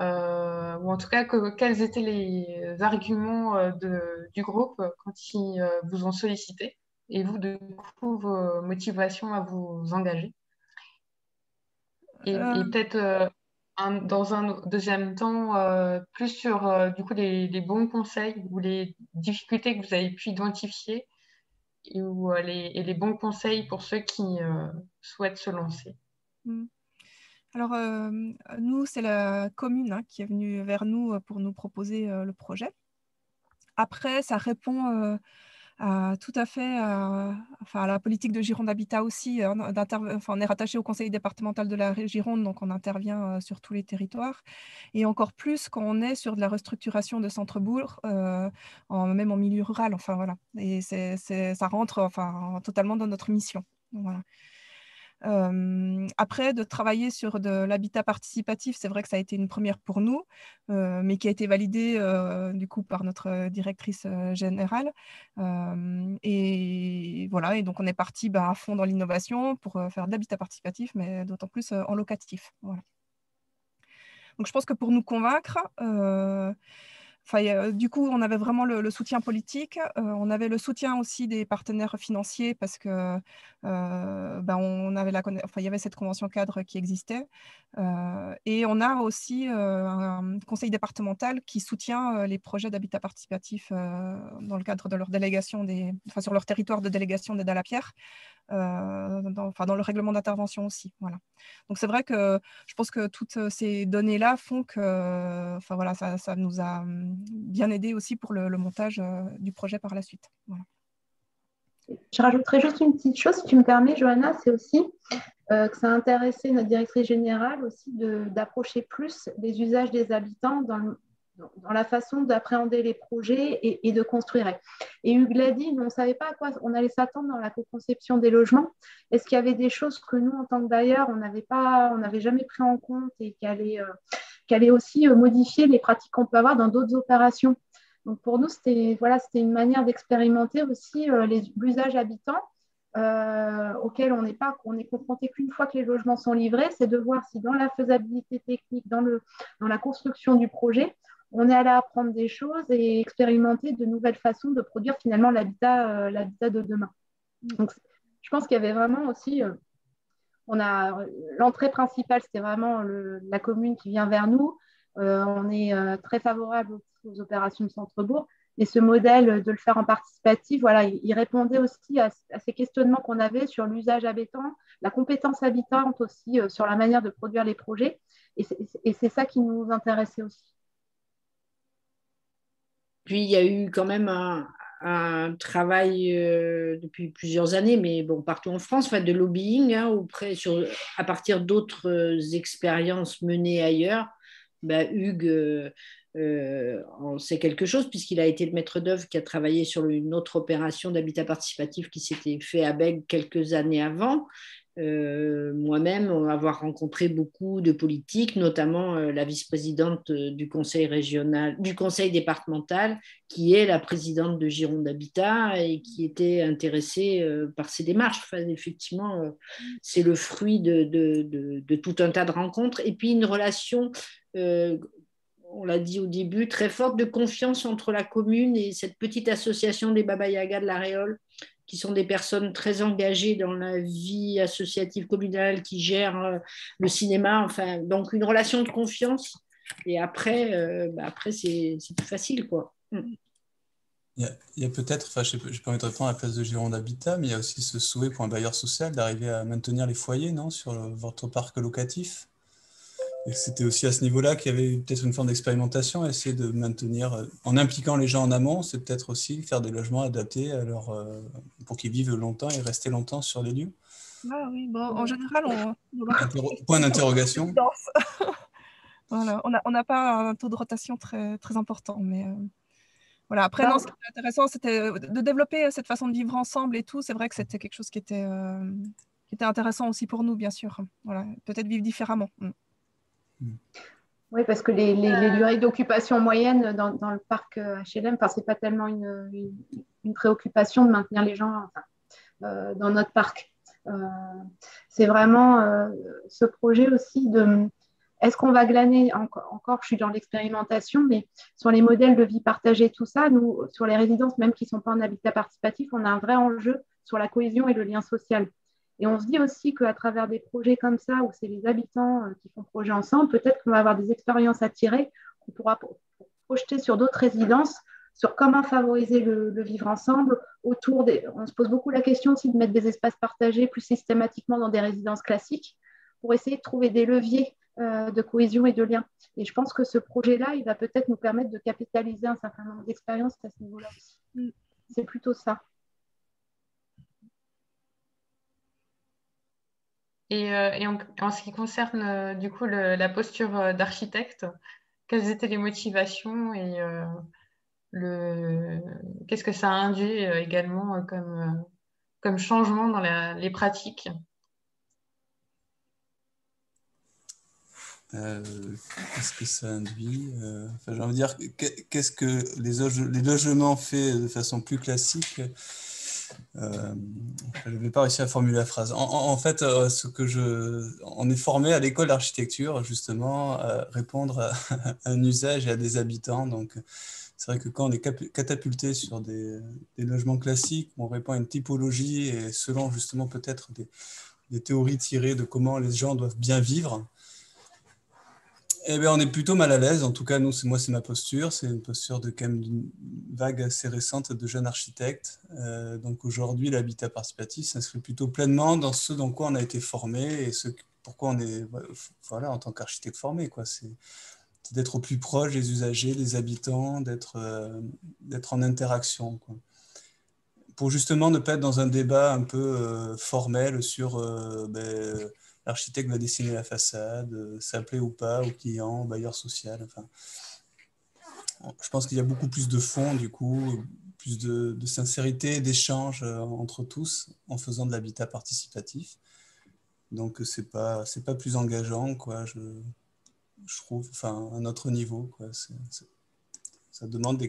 ou en tout cas quels étaient les arguments du groupe quand ils vous ont sollicité et vous, de coup, vos motivations à vous engager. Et peut-être dans un deuxième temps, plus sur du coup les bons conseils ou les difficultés que vous avez pu identifier et les bons conseils pour ceux qui souhaitent se lancer. Alors, nous, c'est la commune qui est venue vers nous pour nous proposer le projet. Après, ça répond tout à fait à la politique de Gironde Habitat aussi. On est rattaché au conseil départemental de la Gironde, donc on intervient sur tous les territoires. Et encore plus quand on est sur de la restructuration de centres-bourgs, même en milieu rural. Enfin, voilà. Et ça rentre totalement dans notre mission. Voilà. Après, de travailler sur de l'habitat participatif, c'est vrai que ça a été une première pour nous, mais qui a été validée du coup par notre directrice générale. Et voilà, et donc on est parti à fond dans l'innovation pour faire de l'habitat participatif, mais d'autant plus en locatif. Voilà. Donc je pense que pour nous convaincre, du coup, on avait vraiment le soutien politique. On avait le soutien aussi des partenaires financiers parce que on avait il y avait cette convention cadre qui existait. Et on a aussi un conseil départemental qui soutient les projets d'habitat participatif dans le cadre de leur délégation sur leur territoire de délégation d'aide à la pierre. Dans le règlement d'intervention aussi. Voilà. Donc c'est vrai que je pense que toutes ces données-là font que ça nous a bien aidé aussi pour le montage du projet par la suite. Voilà. Je rajouterais juste une petite chose, si tu me permets, Johanna, c'est aussi que ça a intéressé notre directrice générale aussi d'approcher plus les usages des habitants dans la façon d'appréhender les projets et de construire. Et Hugues l'a dit, on ne savait pas à quoi on allait s'attendre dans la co-conception des logements. Est-ce qu'il y avait des choses que nous, en tant que bailleurs, on n'avait jamais pris en compte et qui allaient aussi modifier les pratiques qu'on peut avoir dans d'autres opérations. Donc pour nous, c'était une manière d'expérimenter aussi l'usage habitant auquel on est confronté qu'une fois que les logements sont livrés, c'est de voir si dans la faisabilité technique, dans la construction du projet, on est allé apprendre des choses et expérimenter de nouvelles façons de produire finalement l'habitat de demain. Donc, je pense qu'il y avait vraiment aussi, l'entrée principale, c'était vraiment la commune qui vient vers nous. On est très favorable aux opérations de centre-bourg. Et ce modèle de le faire en participatif, voilà, il répondait aussi à ces questionnements qu'on avait sur l'usage habitant, la compétence habitante aussi, sur la manière de produire les projets. Et c'est ça qui nous intéressait aussi. Puis il y a eu quand même un travail depuis plusieurs années, mais bon, partout en France, de lobbying à partir d'autres expériences menées ailleurs, Hugues en sait quelque chose, puisqu'il a été le maître d'œuvre qui a travaillé sur une autre opération d'habitat participatif qui s'était fait à Bègue quelques années avant. Moi-même, avoir rencontré beaucoup de politiques, notamment la vice-présidente du conseil régional, du conseil départemental, qui est la présidente de Gironde Habitat et qui était intéressée par ces démarches. Enfin, effectivement, c'est le fruit de tout un tas de rencontres. Et puis une relation, on l'a dit au début, très forte de confiance entre la commune et cette petite association des Baba Yaga de la Réole, qui sont des personnes très engagées dans la vie associative communale, qui gèrent le cinéma, enfin, donc une relation de confiance. Et après, c'est plus facile, quoi. Il y a peut-être, enfin, je n'ai pas envie de répondre à la place de Gironde Habitat, mais il y a aussi ce souhait pour un bailleur social d'arriver à maintenir les foyers, non, sur votre parc locatif. Et c'était aussi à ce niveau-là qu'il y avait peut-être une forme d'expérimentation, essayer de maintenir, en impliquant les gens en amont, c'est peut-être aussi faire des logements adaptés à pour qu'ils vivent longtemps et rester longtemps sur les lieux. Ah oui, bon, en général, Point d'interrogation. Voilà, on n'a pas un taux de rotation très, très important, mais voilà. Après, non, ce qui était intéressant, c'était de développer cette façon de vivre ensemble et tout. C'est vrai que c'était quelque chose qui était intéressant aussi pour nous, bien sûr. Voilà, peut-être vivre différemment. Oui, parce que les durées d'occupation moyenne dans le parc HLM, ce n'est pas tellement une préoccupation de maintenir les gens dans notre parc. C'est vraiment ce projet aussi de... Est-ce qu'on va glaner, encore je suis dans l'expérimentation, mais sur les modèles de vie partagée, tout ça, nous, sur les résidences, même qui ne sont pas en habitat participatif, on a un vrai enjeu sur la cohésion et le lien social. Et on se dit aussi qu'à travers des projets comme ça, où c'est les habitants qui font projet ensemble, peut-être qu'on va avoir des expériences à tirer, qu'on pourra projeter sur d'autres résidences, sur comment favoriser le vivre ensemble autour des... On se pose beaucoup la question aussi de mettre des espaces partagés plus systématiquement dans des résidences classiques pour essayer de trouver des leviers de cohésion et de lien. Et je pense que ce projet-là, il va peut-être nous permettre de capitaliser un certain nombre d'expériences à ce niveau-là aussi. C'est plutôt ça. Et en ce qui concerne du coup la posture d'architecte, quelles étaient les motivations et qu'est-ce que ça a induit également comme changement dans les pratiques? Qu'est-ce que ça induit j'ai envie de dire, qu'est-ce que les logements faits de façon plus classique, je ne vais pas réussir à formuler la phrase. En fait, on est formé à l'école d'architecture, justement, à répondre à un usage et à des habitants. Donc, c'est vrai que quand on est catapulté sur des logements classiques, on répond à une typologie et selon justement peut-être des théories tirées de comment les gens doivent bien vivre. Eh bien, on est plutôt mal à l'aise. En tout cas, moi, c'est ma posture. C'est une posture quand même d'une vague assez récente de jeunes architectes. Donc aujourd'hui, l'habitat participatif s'inscrit plutôt pleinement dans ce dans quoi on a été formé et pourquoi on est, voilà, en tant qu'architecte formé, quoi. C'est d'être au plus proche des usagers, des habitants, d'être en interaction, quoi. Pour justement ne pas être dans un débat un peu formel sur l'architecte va dessiner la façade, ça plaît ou pas au client, au bailleur social. Enfin, je pense qu'il y a beaucoup plus de fond, du coup, plus de sincérité, d'échange entre tous en faisant de l'habitat participatif. Donc, c'est pas plus engageant, quoi, je trouve, enfin, à notre niveau, quoi. Ça demande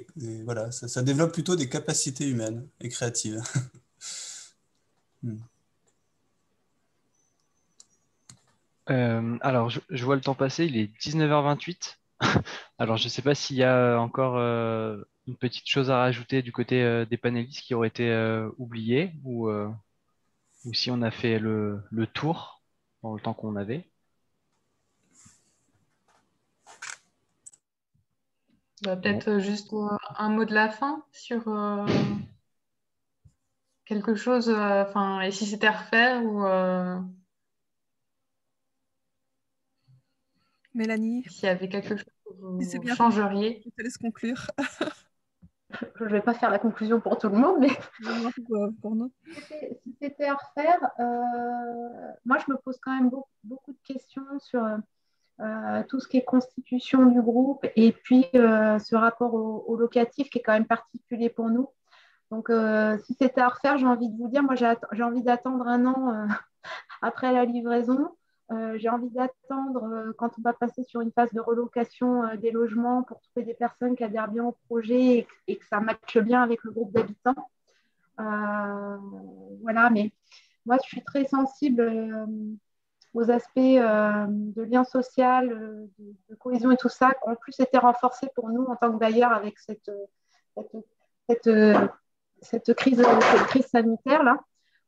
voilà, ça développe plutôt des capacités humaines et créatives. Alors, je vois le temps passer, il est 19h28. Alors, je ne sais pas s'il y a encore une petite chose à rajouter du côté des panélistes qui auraient été oubliés ou si on a fait le tour dans le temps qu'on avait. Peut-être juste un mot de la fin sur quelque chose, et si c'était à refaire ou Mélanie, s'il y avait quelque chose que si c'est vous bien, changeriez. je te laisse conclure. Je ne vais pas faire la conclusion pour tout le monde, mais pour nous. Si c'était à refaire, moi je me pose quand même beaucoup de questions sur tout ce qui est constitution du groupe et puis ce rapport au locatif qui est quand même particulier pour nous. Donc, si c'était à refaire, j'ai envie de vous dire, moi, j'ai envie d'attendre un an après la livraison. J'ai envie d'attendre quand on va passer sur une phase de relocation des logements pour trouver des personnes qui adhèrent bien au projet et que ça matche bien avec le groupe d'habitants. Voilà, mais moi, je suis très sensible aux aspects de lien social, de cohésion et tout ça, qui ont en plus été renforcés pour nous en tant que bailleurs avec cette crise sanitaire là,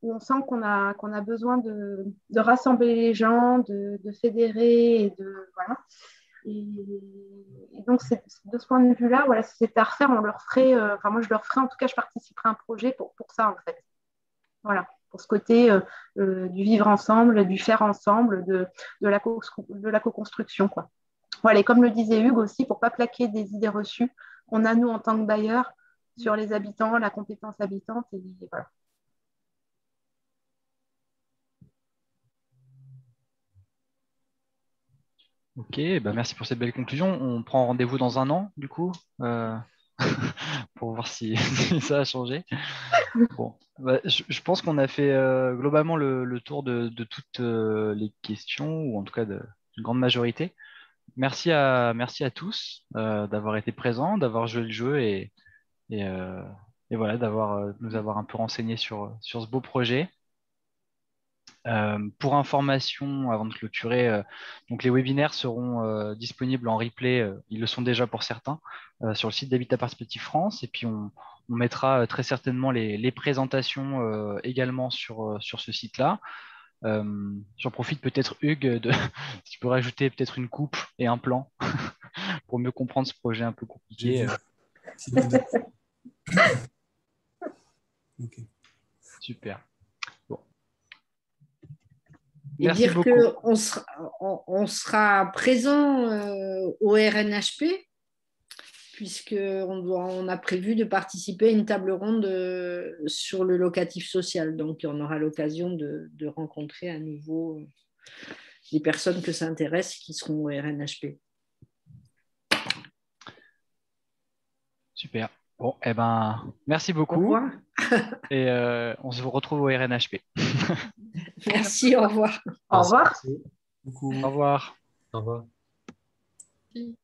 où on sent qu'on a besoin de rassembler les gens, de fédérer et de voilà. Et donc de ce point de vue-là, voilà, si c'était à refaire, on le referait. Enfin moi je le referais. En tout cas, je participerai à un projet pour ça en fait. Voilà, pour ce côté du vivre ensemble, du faire ensemble, de la co-construction quoi. Voilà, et comme le disait Hugues aussi, pour pas plaquer des idées reçues qu'on a nous en tant que bailleurs sur les habitants, la compétence habitante, et voilà. Ok, bah merci pour cette belle conclusion. On prend rendez-vous dans un an, du coup, pour voir si ça a changé. Bon, bah, je pense qu'on a fait globalement le tour de toutes les questions, ou en tout cas d'une grande majorité. Merci à tous d'avoir été présents, d'avoir joué le jeu et, euh, et voilà, nous avoir un peu renseigné sur ce beau projet. Pour information, avant de clôturer, donc les webinaires seront disponibles en replay, ils le sont déjà pour certains, sur le site d'Habitat Perspective France, et puis on mettra très certainement les présentations également sur ce site-là. J'en profite peut-être, Hugues, si tu pourrais ajouter peut-être une coupe et un plan pour mieux comprendre ce projet un peu compliqué. Ok. Super. Bon. Et Merci dire beaucoup. qu'on sera présent au RNHP, puisqu'on a prévu de participer à une table ronde sur le locatif social. Donc, on aura l'occasion de rencontrer à nouveau les personnes que ça intéresse qui seront au RNHP. Super. Bon, eh ben, merci beaucoup. Au revoir. Et on se retrouve au RNHP. Merci, au revoir. Au revoir. Merci beaucoup. Au revoir. Au revoir. Oui.